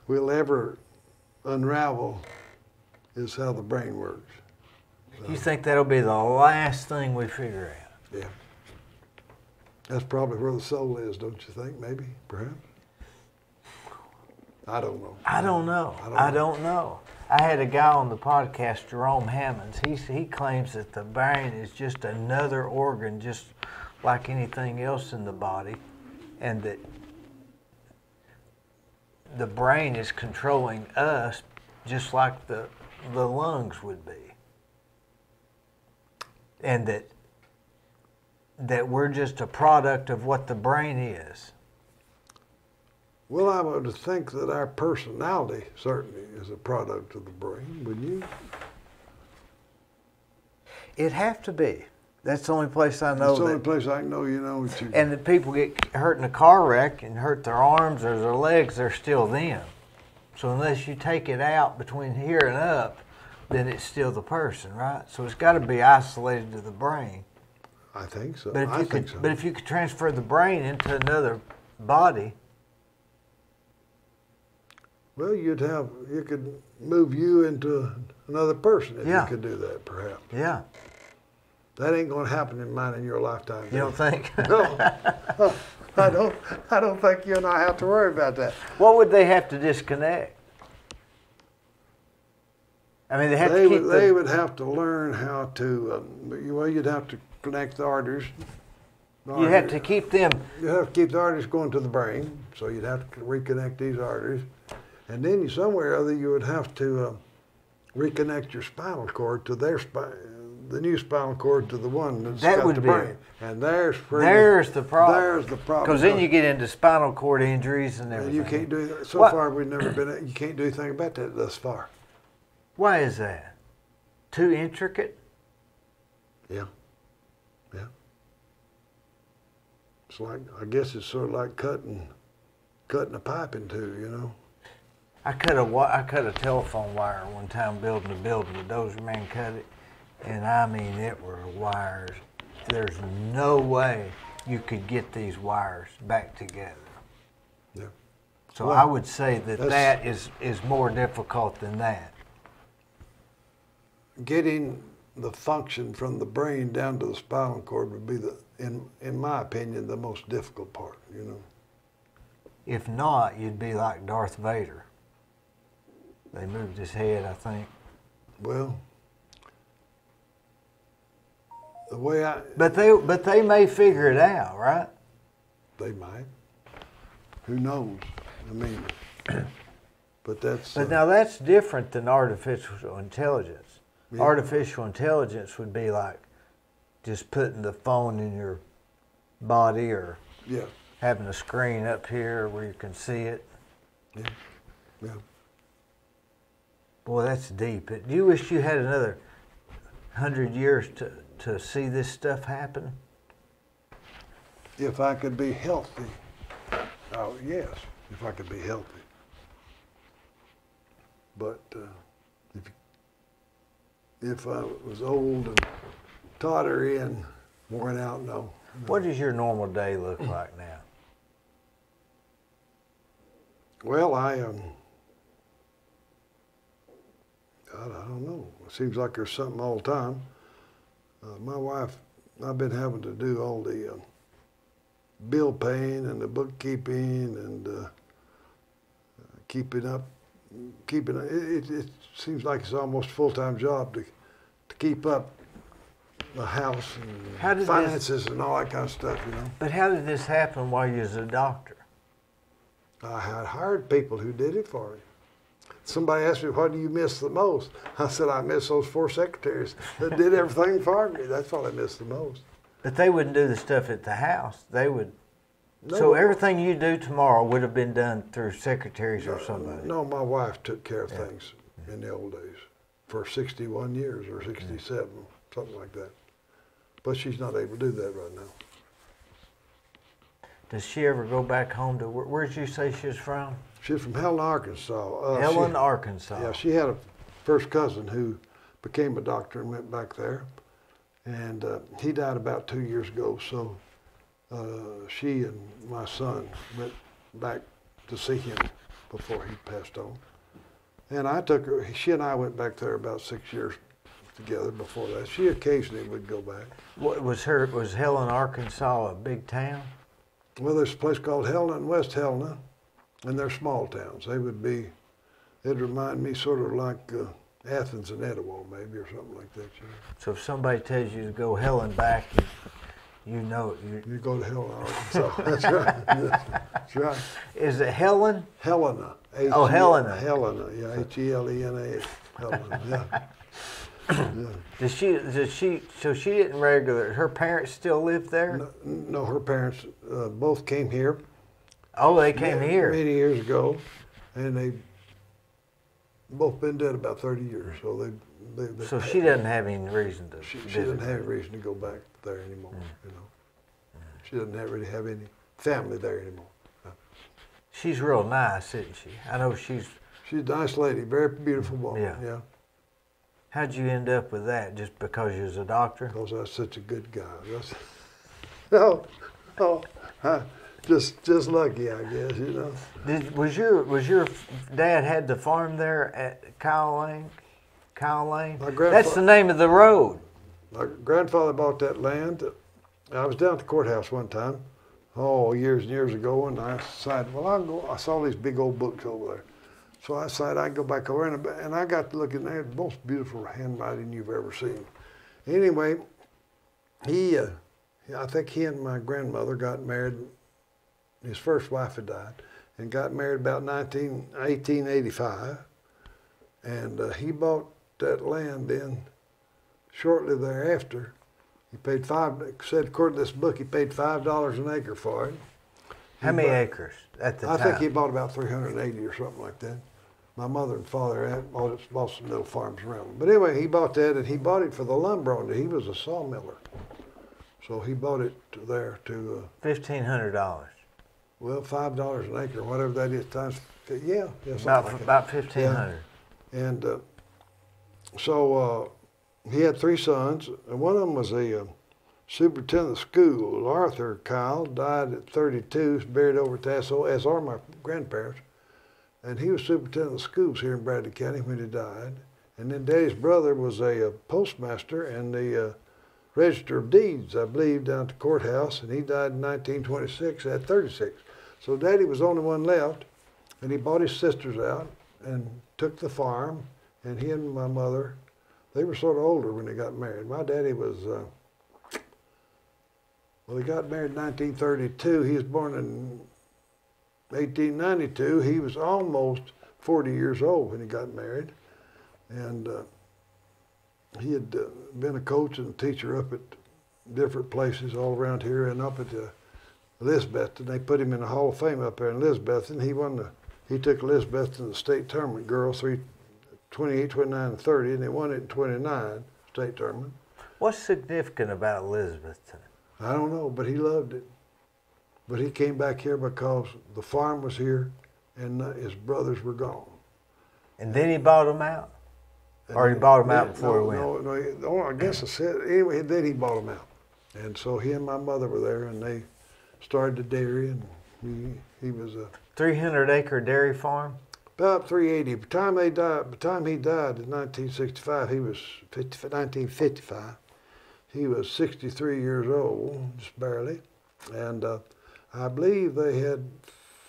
we'll ever unravel is how the brain works. You think that'll be the last thing we figure out? Yeah. That's probably where the soul is, don't you think? Maybe, perhaps. I don't know. I don't know. I had a guy on the podcast, Jerome Hammonds. He claims that the brain is just another organ, just like anything else in the body, and that the brain is controlling us just like the lungs would be. And that we're just a product of what the brain is. Well, I would think that our personality certainly is a product of the brain, wouldn't you? It'd have to be. That's the only place I know. It's the only place I know, you know. And the people get hurt in a car wreck and hurt their arms or their legs, they're still them. So unless you take it out between here and up, then it's still the person, right? So it's got to be isolated to the brain. I think so. But if you could transfer the brain into another body. Well, you could move you into another person if you could do that, perhaps. Yeah. That ain't going to happen in mine in your lifetime. You don't think? No. I don't think you and I have to worry about that. What would they have to disconnect? I mean, they would have to learn how to. Well, you'd have to connect the arteries. You have to keep them. You have to keep the arteries going to the brain, so you'd have to reconnect these arteries, and then somewhere or other you would have to reconnect your spinal cord to their spine. The new spinal cord to the one that's got the brain. And there's the problem. There's the problem. Because then you get into spinal cord injuries and everything. And you can't do that. So far, we've never been. You can't do anything about that thus far. Why is that? Too intricate? Yeah. Yeah. It's like, I guess it's sort of like cutting a pipe in two, you know. I cut a telephone wire one time building a building. The dozer man cut it. And I mean, it were wires. There's no way you could get these wires back together. Yeah. So I would say that is more difficult than that. Getting the function from the brain down to the spinal cord would be in my opinion, the most difficult part, you know. If not, you'd be like Darth Vader. They moved his head, I think. Well, the way But they may figure it out, right? They might. Who knows? I mean, but that's. But now that's different than artificial intelligence. Yeah. Artificial intelligence would be like just putting the phone in your body, or having a screen up here where you can see it. Yeah. Yeah. Boy, that's deep. Do you wish you had another 100 years to see this stuff happen? If I could be healthy. Oh, yes, if I could be healthy. But if I was old and tottery and worn out, no. What does your normal day look like now? Well, I don't know. It seems like there's something all the time. My wife, I've been having to do all the bill paying and the bookkeeping and keeping up. It seems like it's almost a full-time job to keep up the house and finances and all that kind of stuff, you know. But how did this happen while you was a doctor? I had hired people who did it for me. Somebody asked me, what do you miss the most? I said, I miss those 4 secretaries that did everything for me. That's what I miss the most. But they wouldn't do the stuff at the house. They would. No. So everything you do tomorrow would have been done through secretaries or somebody? No, my wife took care of things in the old days for 61 years or 67, something like that. But she's not able to do that right now. Does she ever go back home to, where did you say she was from? She's from Helen, Arkansas. Arkansas. Yeah, she had a first cousin who became a doctor and went back there. And he died about 2 years ago, so she and my son went back to see him before he passed on. And I took her, she and I went back there about 6 years together before that. She occasionally would go back. What was Helen, Arkansas a big town? Well, there's a place called Helena and West Helena, and they're small towns. They'd remind me sort of like Athens and Etowah, maybe, or something like that. You know? So if somebody tells you to go Helen back, you know it. You go to Helena, Arkansas. That's right. That's right. Is it Helen? Helena. Oh, Helena. Helena, yeah, Helena. Helena, yeah. Yeah. So she didn't her parents still live there? No, her parents both came here. Oh, they came here? Many years ago, and they both been dead about 30 years. So so she doesn't have any reason to She doesn't have any reason to go back there anymore, you know. She doesn't really have any family there anymore. She's real nice, isn't she? I know she's a nice lady, very beautiful woman. Yeah. How'd you end up with that? Just because you was a doctor? Because I was such a good guy. Just lucky, I guess, you know. Was your dad had the farm there at Kyle Lane? Kyle Lane? That's the name of the road. My grandfather bought that land. I was down at the courthouse one time, years and years ago, and I decided, well, I'll go. I saw these big old books over there. So I decided I'd go back over, and I got to look in there, the most beautiful handwriting you've ever seen. Anyway, I think he and my grandmother got married. His first wife had died, and got married about 1885. And he bought that land then shortly thereafter. He paid said according to this book, he paid $5 an acre for it. How many acres at the time? I think he bought about 380 or something like that. My mother and father had bought some little farms around them. But anyway, he bought that, and he bought it for the lumber on it. He was a sawmiller. So he bought it there to... $1,500. Well, $5 an acre, whatever that is, times... Yeah, about $1,500. Yeah. And so he had 3 sons, and one of them was a superintendent of school. Arthur Kyle died at 32, was buried over at Tasso, as are my grandparents. And he was superintendent of schools here in Bradley County when he died. And then Daddy's brother was a postmaster and the register of deeds, I believe, down at the courthouse. And he died in 1926 at 36. So Daddy was the only one left. And he bought his sisters out and took the farm. And he and my mother, they were sort of older when they got married. My daddy was, well, they got married in 1932. He was born in 1892. He was almost 40 years old when he got married. And he had been a coach and a teacher up at different places all around here and up at Elizabeth. And they put him in the Hall of Fame up there in Elizabeth. And he took Elizabeth to the state tournament, girls, 28, 29, and 30, and they won it in 29, state tournament. What's significant about Elizabeth? I don't know, but he loved it. But he came back here because the farm was here and his brothers were gone. And then he bought them out? Or he bought them out before he went? No, I guess I said, anyway, then he bought them out. And so he and my mother were there, and they started the dairy, and he was a... 300-acre dairy farm? About 380. By the time he died in 1965, he was 1955. He was 63 years old, just barely, and I believe they had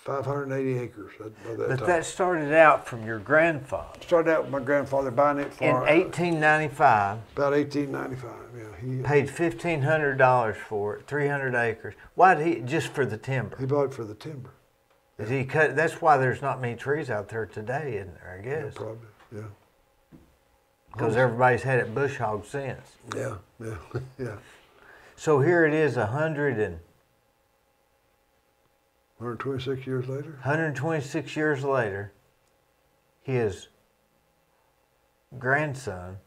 580 acres by that time. But that started out from your grandfather. Started out with my grandfather buying it for... In 1895. About 1895, yeah. He paid $1,500 for it, 300 acres. Why did he, just for the timber? He bought it for the timber. Did he cut? That's why there's not many trees out there today, isn't there, I guess? Yeah, probably, yeah. Because everybody's had it bush hogged since. Yeah, yeah, yeah. So here it is 126 years later? 126 years later, his grandson.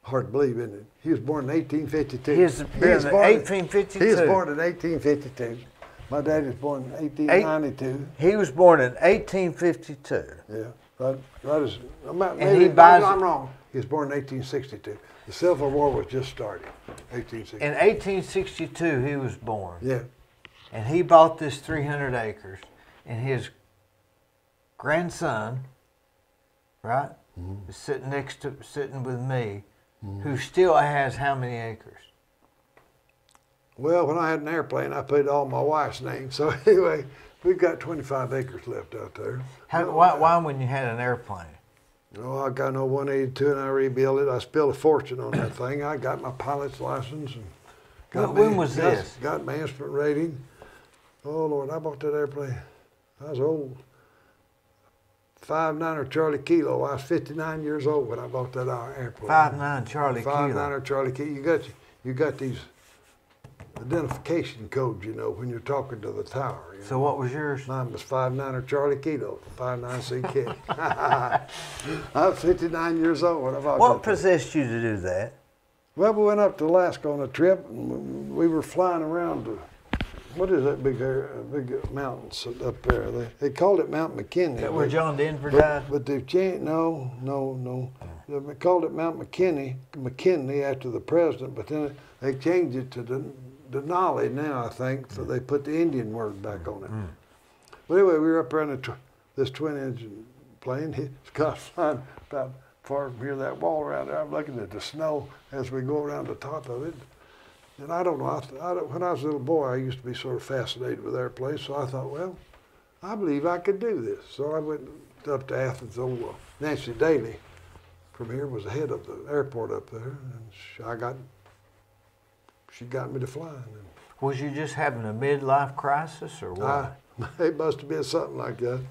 Hard to believe, isn't it? He was born in 1852. He was born in 1852. He was born in 1852. My dad was born in 1892. He was born in 1852. Yeah, right as, I'm wrong. He was born in 1862. The Civil War was just starting, 1862. In 1862, he was born. Yeah. And he bought this 300 acres, and his grandson, right? is sitting with me, who still has how many acres? Well, when I had an airplane, I put it all my wife's name. So anyway, we've got 25 acres left out there. Why when you had an airplane? Oh, I got no 182 and I rebuilt it. I spilled a fortune on that thing. I got my pilot's license. And when was this? Got my instrument rating. Oh, Lord, I bought that airplane. I was old. 5'9" Charlie Kilo. I was 59 years old when I bought that airplane. 5'9" Charlie Kilo. 5'9" Charlie Kilo. You got these identification codes, you know, when you're talking to the tower. So what was yours? Mine was 5'9" Charlie Kilo, 5'9" CK. I was 59 years old when I bought that. What possessed you to do that? Well, we went up to Alaska on a trip, and we were flying around to, what is that big mountains up there? They called it Mount McKinley. Is that where John Denver died? But they've changed, no. They called it Mount McKinley after the president, but then they changed it to Denali now, I think, so they put the Indian word back on it. But anyway, we were up around this twin-engine plane. It's got flying about far from here, that wall around there. I'm looking at the snow as we go around the top of it. And I don't know, when I was a little boy, I used to be sort of fascinated with airplanes, so I thought, well, I believe I could do this. So I went up to Athens. Nancy Daly from here was the head of the airport up there, and she got me to flying. Was you just having a midlife crisis or what? It must have been something like that.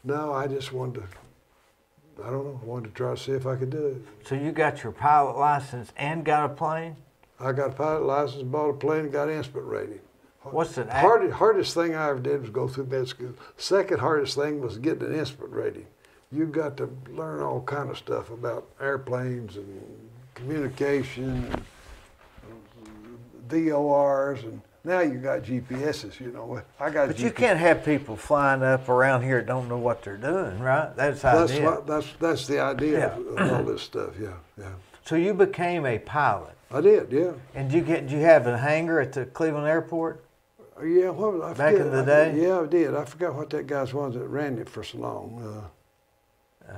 No, I just wanted to, I don't know, I wanted to try to see if I could do it. So you got your pilot license and got a plane? I got a pilot license, bought a plane, and got an instrument rating. What's the hardest thing I ever did was go through med school. Second hardest thing was getting an instrument rating. You got to learn all kind of stuff about airplanes and communication and DORs, and now you got GPSs, you know. But you can't have people flying up around here that don't know what they're doing, right? That's the idea. That's the idea of all this stuff, yeah. So you became a pilot? I did, yeah. And did you have a hangar at the Cleveland airport? Yeah, what was I? Back in the day? Yeah, I did. I forgot what that guy's was that ran it for so long.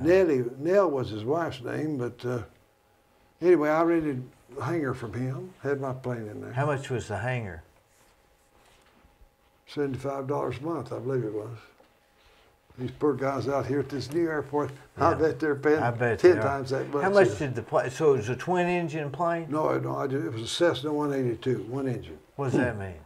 Nell was his wife's name, but anyway, I rented a hangar from him, had my plane in there. How much was the hangar? $75 a month, I believe it was. These poor guys out here at this new airport, I bet they're paying 10 times that much. How much did the plane, so it was a twin engine plane? No, it was a Cessna 182, one engine. What does that mean?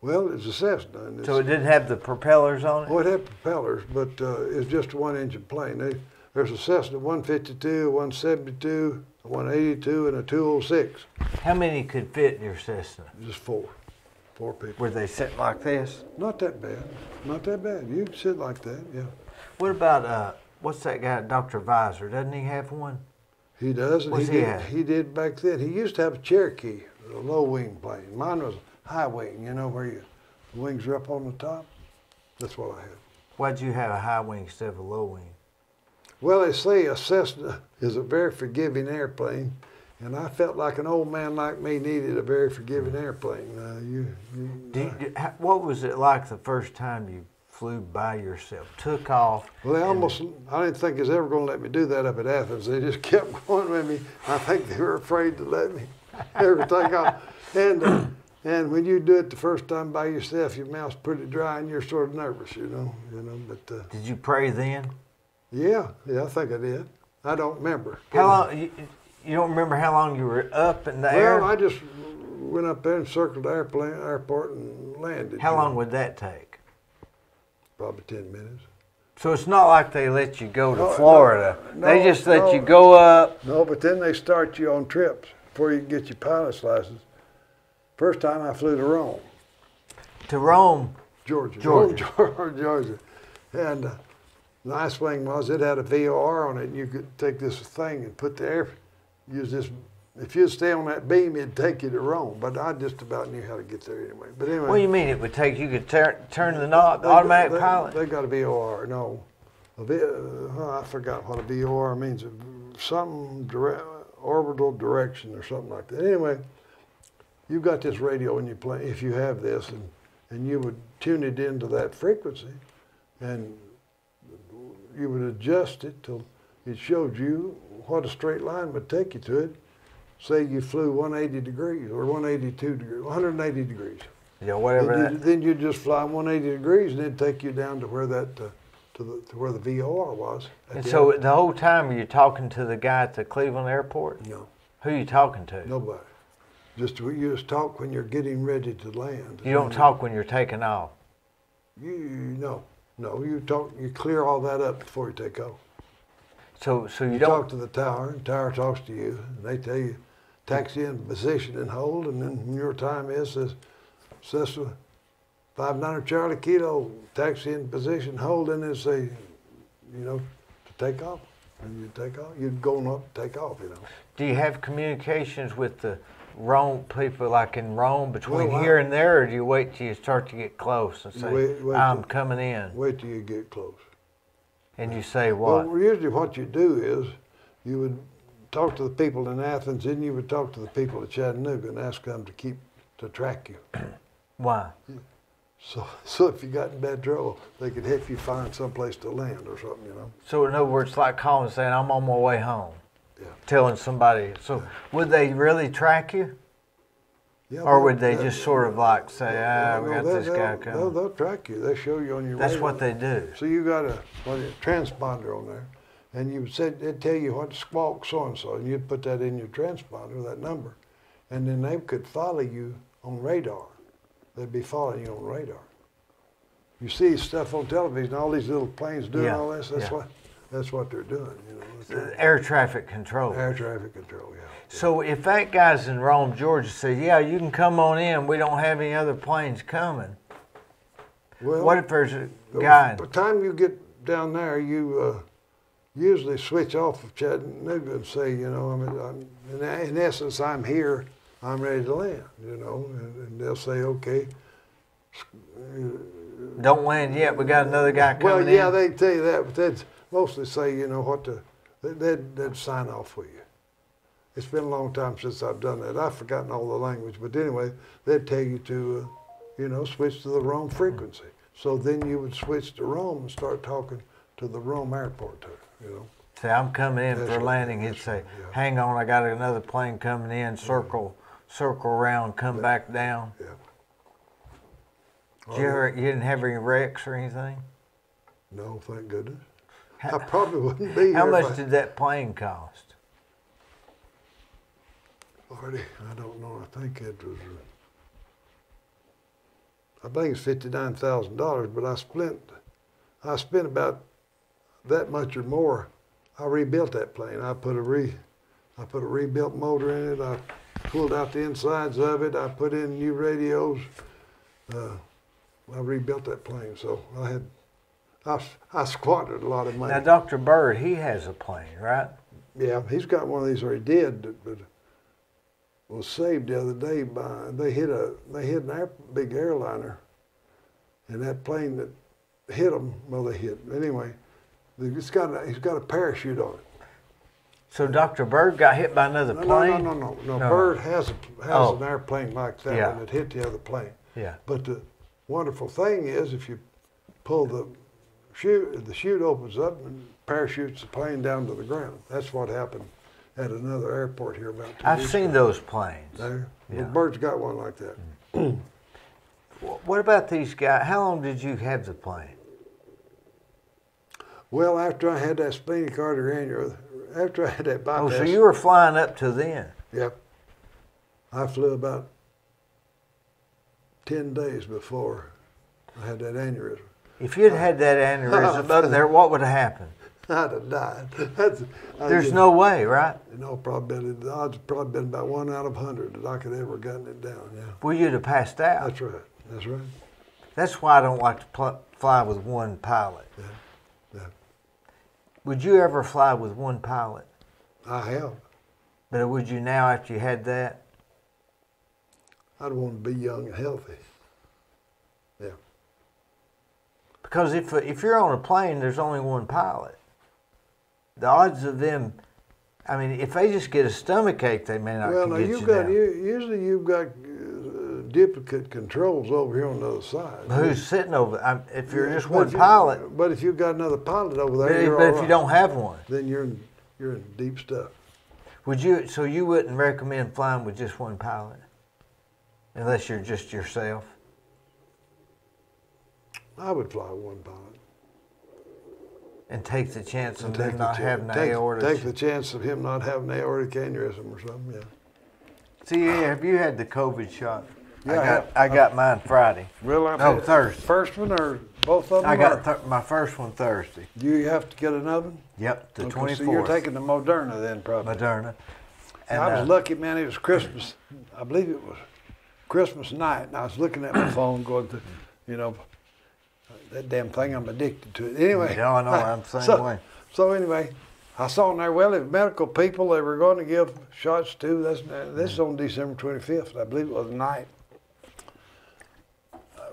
Well, it's a Cessna. So it didn't have the propellers on it? Oh, it had propellers, but it's just a one engine plane. There's a Cessna 152, a 172, a 182, and a 206. How many could fit in your Cessna? Just four people. Were they sitting like this? Not that bad. Not that bad. You can sit like that, yeah. What about, what's that guy, Dr. Visor? Doesn't he have one? He does. And What's he have? He did back then. He used to have a Cherokee, a low wing plane. Mine was high wing, you know, where the wings are up on the top. That's what I had. Why'd you have a high wing instead of a low wing? Well, they say a Cessna is a very forgiving airplane, and I felt like an old man like me needed a very forgiving airplane. What was it like the first time you flew by yourself, took off? Well, I didn't think they was ever going to let me do that up at Athens. They just kept going with me. I think they were afraid to let me ever take off. And when you do it the first time by yourself, your mouth's pretty dry and you're sort of nervous, you know. But did you pray then? Yeah, I think I did. I don't remember. How long? You don't remember how long you were up in the air? Well, I just went up there and circled the airport and landed. How long would that take? Probably 10 minutes. So it's not like they let you go to Florida. They just let you go up. No, but then they start you on trips before you can get your pilot's license. First time I flew to Rome. To Rome? Georgia. Georgia. And the nice thing was it had a VOR on it, and you could take this thing and put use this. If you'd stay on that beam, it'd take you to Rome. But I just about knew how to get there anyway. But anyway. What do you mean it would take you could turn the knob, automatic pilot? They got a VOR. No, I forgot what a VOR means. Something orbital direction or something like that. Anyway, you got this radio in your plane, if you have this, and you would tune it into that frequency, and you would adjust it till it showed you what a straight line would take you to it. Say you flew 180 degrees or 182 degrees, 180 degrees. Yeah, whatever. Then you just fly 180 degrees and it'd take you down to where that to where the VOR was. And so the whole time you're talking to the guy at the Cleveland airport? No. Who are you talking to? Nobody. You just talk when you're getting ready to land. You don't talk when you're taking off? No. You talk. You clear all that up before you take off. So you don't talk to the tower, and the tower talks to you, and they tell you taxi in position and hold, and then when your time says Cessna 59 Charlie Kilo, taxi in position, hold, and then say, to take off. And you take off. You're going up to take off, Do you have communications with the Rome people, like in Rome, between here and there, or do you wait till you start to get close and say, I'm coming in? Wait till you get close. And you say what? Well, usually what you do is you would talk to the people in Athens, then you would talk to the people at Chattanooga and ask them to track you. Why? So if you got in bad trouble, they could help you find someplace to land or something, So in other words, like calling and saying, I'm on my way home. Yeah. Telling somebody. So would they really track you? Yeah, or would they just sort of like say, we got this guy coming? They'll track you. They show you on your That's radar. what they do. So you got a transponder on there, and they'd tell you what squawk so-and-so, and you'd put that in your transponder, that number, and then they could follow you on radar. They'd be following you on radar. You see stuff on television, all these little planes doing all this. That's what they're doing. Air traffic control. Air traffic control, yeah. So if that guy's in Rome, Georgia, says, yeah, you can come on in. We don't have any other planes coming. Well, what if there's a guy? By the time you get down there, you usually switch off of Chattanooga and say, in essence, I'm here. I'm ready to land, and they'll say, okay. Don't land yet. We got another guy coming in. Well, yeah, they tell you that, but they'd mostly say, they'd sign off for you. It's been a long time since I've done that. I've forgotten all the language, but anyway, they'd tell you to, switch to the Rome frequency. So then you would switch to Rome and start talking to the Rome airport, Say, I'm coming in for landing. He'd say, hang on, I got another plane coming in, circle around, come back down. Yeah. You didn't have any wrecks or anything? No, thank goodness. I probably wouldn't be here. How much did that plane cost? Marty, I don't know. I think it was, it's $59,000, but I spent about that much or more. I rebuilt that plane. I put a rebuilt motor in it. I pulled out the insides of it. I put in new radios. I rebuilt that plane, so I squandered a lot of money. Now, Dr. Bird, he has a plane, right? Yeah, he's got one of these, or he did, but was saved the other day by they hit an big airliner, and that plane that hit them, they hit anyway. He's got a parachute on it. So Dr. Bird got hit by another plane? No. Bird has an airplane like that when it hit the other plane. Yeah. But the wonderful thing is, if you pull the chute opens up and parachutes the plane down to the ground. That's what happened at another airport here about 2 weeks I've seen those planes. There? Yeah. Well, Bird's got one like that. What about these guys? How long did you have the plane? Well, after I had that splenic artery aneurysm, after I had that bypass. Oh, so you were flying up to then? Yep. I flew about 10 days before I had that aneurysm. If you'd had that aneurysm up there, what would have happened? I'd have died. There's no way, right? No probability. The odds have probably been about 1 out of 100 that I could ever have gotten it down. Yeah. Well, you'd have passed out. That's right. That's right. That's why I don't like to fly with one pilot. Yeah. Yeah. Would you ever fly with one pilot? I have. But would you now after you had that? I'd want to be young and healthy. Yeah. Because if you're on a plane, there's only one pilot. The odds of them, I mean, if they just get a stomach ache, they may not get you down. Usually you've got duplicate controls over here on the other side. Who's sitting over? If you're just one pilot. But if you've got another pilot over there, you're but all if right. you don't have one, then you're in deep stuff. would you? So you wouldn't recommend flying with just one pilot, unless you're just yourself? I would fly with one pilot. And take the chance of him not having an aorta. Take the chance of him not having an aortic aneurysm or something. Yeah. See, have you had the COVID shot? Yeah, I got mine Friday. Really? No, Thursday. First one or both of them? I got my first one Thursday. Do you have to get another? Yep, the 24th. So you're taking the Moderna then, probably. Moderna. And I was lucky, man. It was Christmas. I believe it was Christmas night, and I was looking at my phone, going to, that damn thing. I'm addicted to it. Anyway. Yeah, I know. I'm the same way. So anyway, I saw in there, well, if medical people they were going to give shots to. This is on December 25th. I believe it was the night.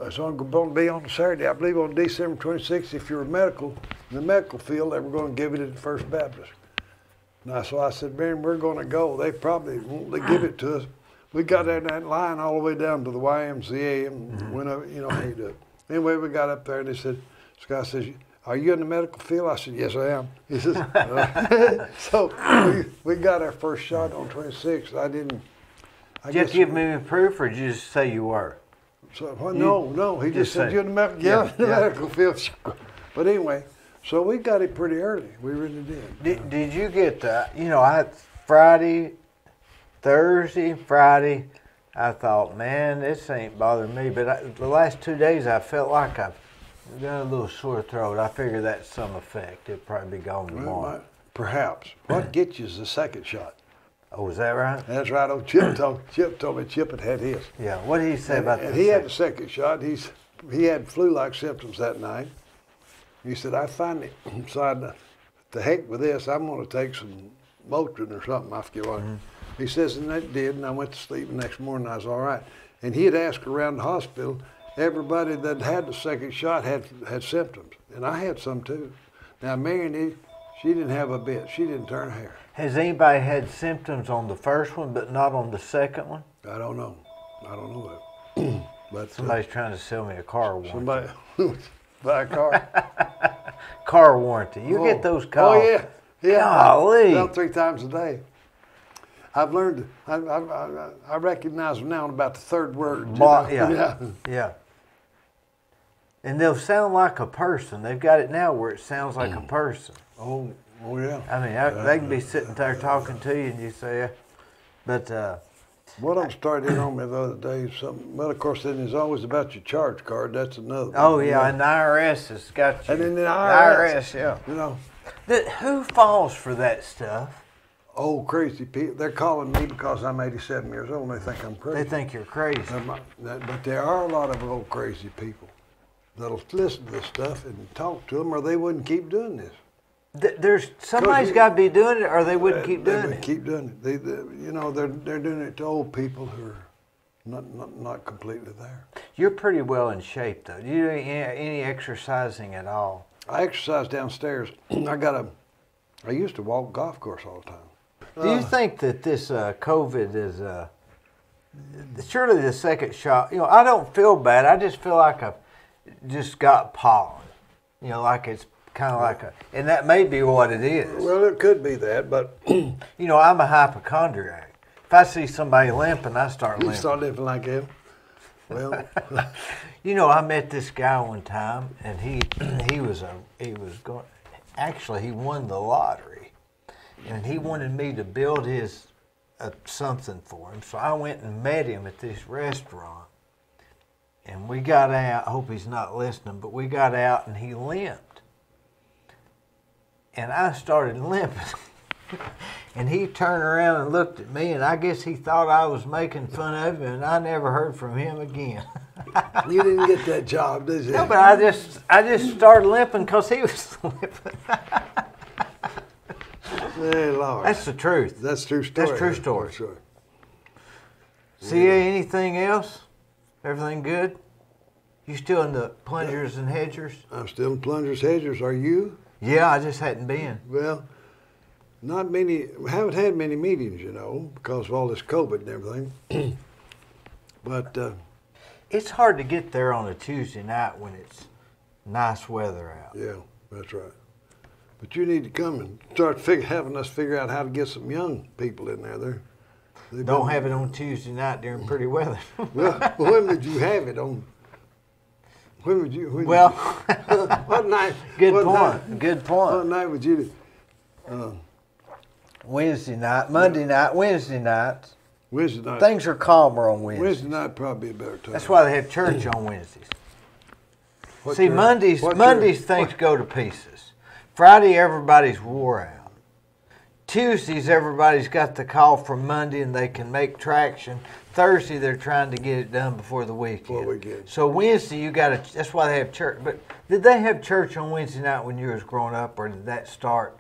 It's going to be on Saturday. I believe on December 26th, if you're in the medical field, they were going to give it at First Baptist. Now, so I said, man, we're going to go. They probably won't give it to us. We got in that line all the way down to the YMCA and went up, how you do it. Anyway, we got up there and they said, this guy says, are you in the medical field? I said, yes, I am. He says, so we got our first shot on 26th. Did you have to give me proof or did you just say you were? So, well, no. He just said, you're in the medical field. But anyway, so we got it pretty early. We really did. Did you get, I had Thursday, Friday, I thought, man, this ain't bothering me. But the last 2 days, I felt like I've got a little sore throat. I figure that's some effect. It'll probably be gone tomorrow. Perhaps. What gets you is the second shot. Oh, is that right? That's right. Oh, Chip told me Chip had his. Yeah. What did he say about that? He had the second shot. He had flu-like symptoms that night. He said, I finally decided to heck with this. I'm going to take some Motrin or something. I forget what. He says, and that did, and I went to sleep the next morning. I was all right. And he had asked around the hospital, everybody that had the second shot had symptoms, and I had some too. Now, Mary, she didn't have a bit. She didn't turn a hair. Has anybody had symptoms on the first one, but not on the second one? I don't know that. But somebody's trying to sell me a car warranty. Somebody buy a car. Car warranty. You get those calls. Oh yeah. Golly. About 3 times a day. I've learned. I recognize them now in about the third word. Yeah. And they'll sound like a person. They've got it now where it sounds like a person. Oh yeah. I mean, they can be sitting there talking to you, and you say, but. What I'm starting on me the other day is something. Well, of course, then it's always about your charge card. That's another. Oh yeah, and the IRS has got you. And then the IRS, yeah. Who falls for that stuff? Old crazy people. They're calling me because I'm 87 years old and they think I'm crazy. They think you're crazy. But there are a lot of old crazy people that'll listen to this stuff and talk to them or they wouldn't keep doing this. There's somebody's got to be doing it or they wouldn't keep doing it. They would keep doing it. They're doing it to old people who are not completely there. You're pretty well in shape though. Do you do any exercising at all? I exercise downstairs. I used to walk golf course all the time. Do you think that this COVID is, surely the second shot, I don't feel bad. I just feel like I've just got pollen. Like it's kind of like and that may be what it is. Well, it could be that, but. I'm a hypochondriac. If I see somebody limping, I start limping. You start limping like him? Well. I met this guy one time, and he won the lottery. And he wanted me to build his something for him. So I went and met him at this restaurant. And we got out. I hope he's not listening, but we got out and he limped. And I started limping. And he turned around and looked at me, and I guess he thought I was making fun of him, and I never heard from him again. You didn't get that job, did you? No, but I just started limping because he was limping. Hey, Lord. That's the truth. That's true story. That's true story. Sure. CA, anything else? Everything good? You still in the plungers and hedgers? I'm still in plungers, hedgers. Are you? Yeah, I just hadn't been. Well, not many. We haven't had many meetings, because of all this COVID and everything. But It's hard to get there on a Tuesday night when it's nice weather out. Yeah, that's right. But you need to come and start having us figure out how to get some young people in there. Don't have it on Tuesday night during pretty weather. Well, when would you have it on? When would you? What night? Good point. Good point. What night would you do? Wednesday night, Monday night, Wednesday nights. Wednesday night. Things are calmer on Wednesdays. Wednesday night probably a better time. That's why they have church on Wednesdays. See, church? Mondays things go to pieces. Friday, everybody's wore out. Tuesdays, everybody's got the call from Monday and they can make traction. Thursday, they're trying to get it done before the weekend. So Wednesday, you got to. That's why they have church. But did they have church on Wednesday night when you was growing up, or did that start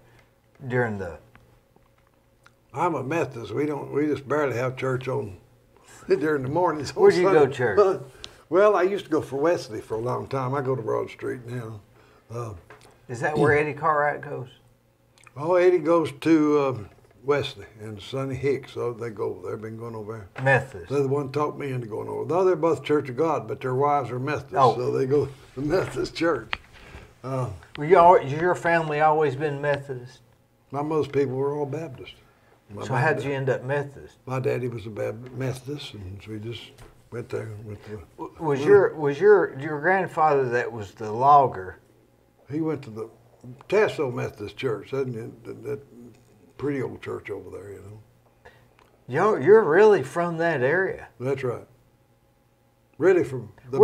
during the? I'm a Methodist. We just barely have church on during the mornings. Where'd you go to church? Well, I used to go for Wesley for a long time. I go to Broad Street now. Is that where Eddie Cartwright goes? Oh, Eddie goes to Wesley and Sonny Hicks. So they go over there. Been going over there. Methodist. They're the one taught me into going over. Though they're both Church of God, but their wives are Methodists, so they go to the Methodist church. Well, your family always been Methodist? My mother's people were all Baptist. So how'd you end up Methodist? My daddy was a Methodist, and so we just went there. Was your grandfather that was the logger? He went to the Tasso Methodist Church, that pretty old church over there, you know. You're really from that area. That's right. Really from the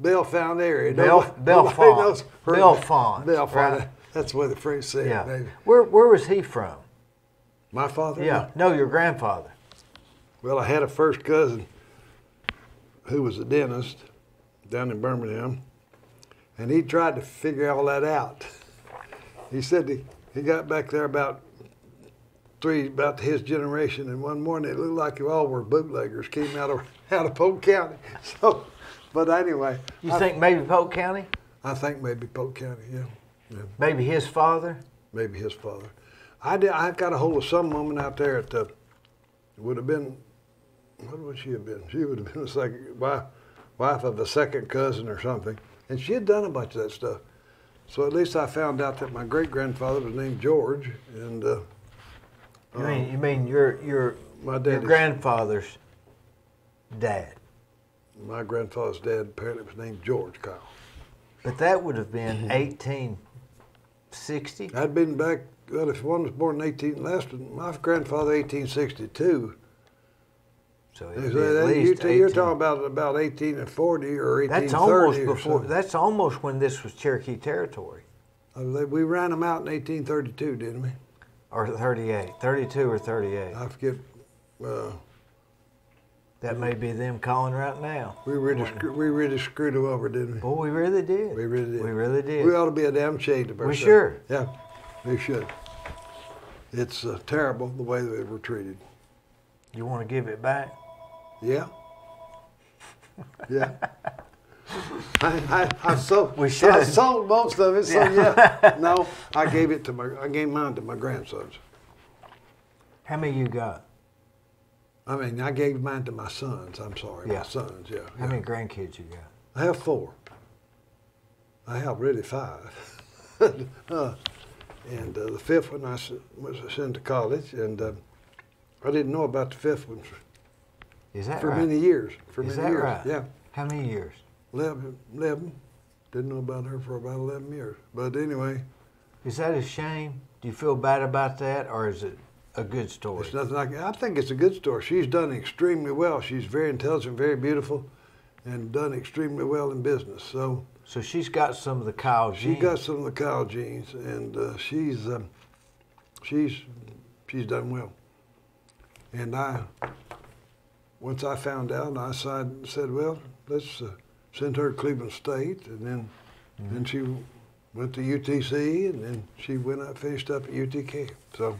Bellefonte area. Bellefonte. Bellefonte. Right. That's the way the French say it. Yeah. Where was he from? My father? Yeah. No, your grandfather. Well, I had a first cousin who was a dentist down in Birmingham, and he tried to figure all that out. He said he got back there about his generation, and one morning it looked like you all were bootleggers, came out of Polk County. So, but anyway. You think maybe Polk County? I think maybe Polk County, yeah. Maybe his father? Maybe his father. I got a hold of some woman out there at it would have been, what would she have been? She would have been the second wife of a second cousin or something. And she had done a bunch of that stuff. So at least I found out that my great-grandfather was named George. And you mean your grandfather's dad? My grandfather's dad apparently was named George Kyle. But that would have been 1860? I'd been back, well, if one was born in my grandfather 1862. So you're talking about 1840 or 1830. That's almost before. That's almost when this was Cherokee territory. We ran them out in 1832, didn't we? Or 38, 32 or 38. I forget. That may be them calling right now. We really screwed them over, didn't we? Oh, we really did. We really did. We really did. We ought to be a damn shame of ourselves. We sure. Yeah, we should. It's terrible the way that we're treated. You want to give it back? Yeah. Yeah. I sold most of it, so yeah. No, I gave mine to my grandsons. How many you got? I mean, I gave mine to my sons. I'm sorry, my sons. Yeah. How many grandkids you got? I have 4. I have really 5. And the 5th one I was sent to college, and I didn't know about the 5th one for many years. Right? Yeah. How many years? 11. Didn't know about her for about 11 years. But anyway. Is that a shame? Do you feel bad about that, or is it a good story? It's nothing like. I think it's a good story. She's done extremely well. She's very intelligent, very beautiful, and done extremely well in business. So she's got some of the Kyle genes. She's got some of the Kyle genes, and she's done well. And once I found out, I said, well, let's send her to Cleveland State, and then she went to UTC, and then she finished up at UTK. So.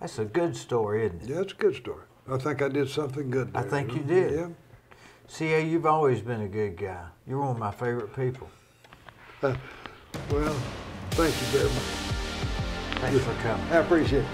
That's a good story, isn't it? Yeah, it's a good story. I think I did something good there. I think you did. Yeah. C.A., you've always been a good guy. You're one of my favorite people. Well, thank you very much. Thanks for coming. I appreciate it.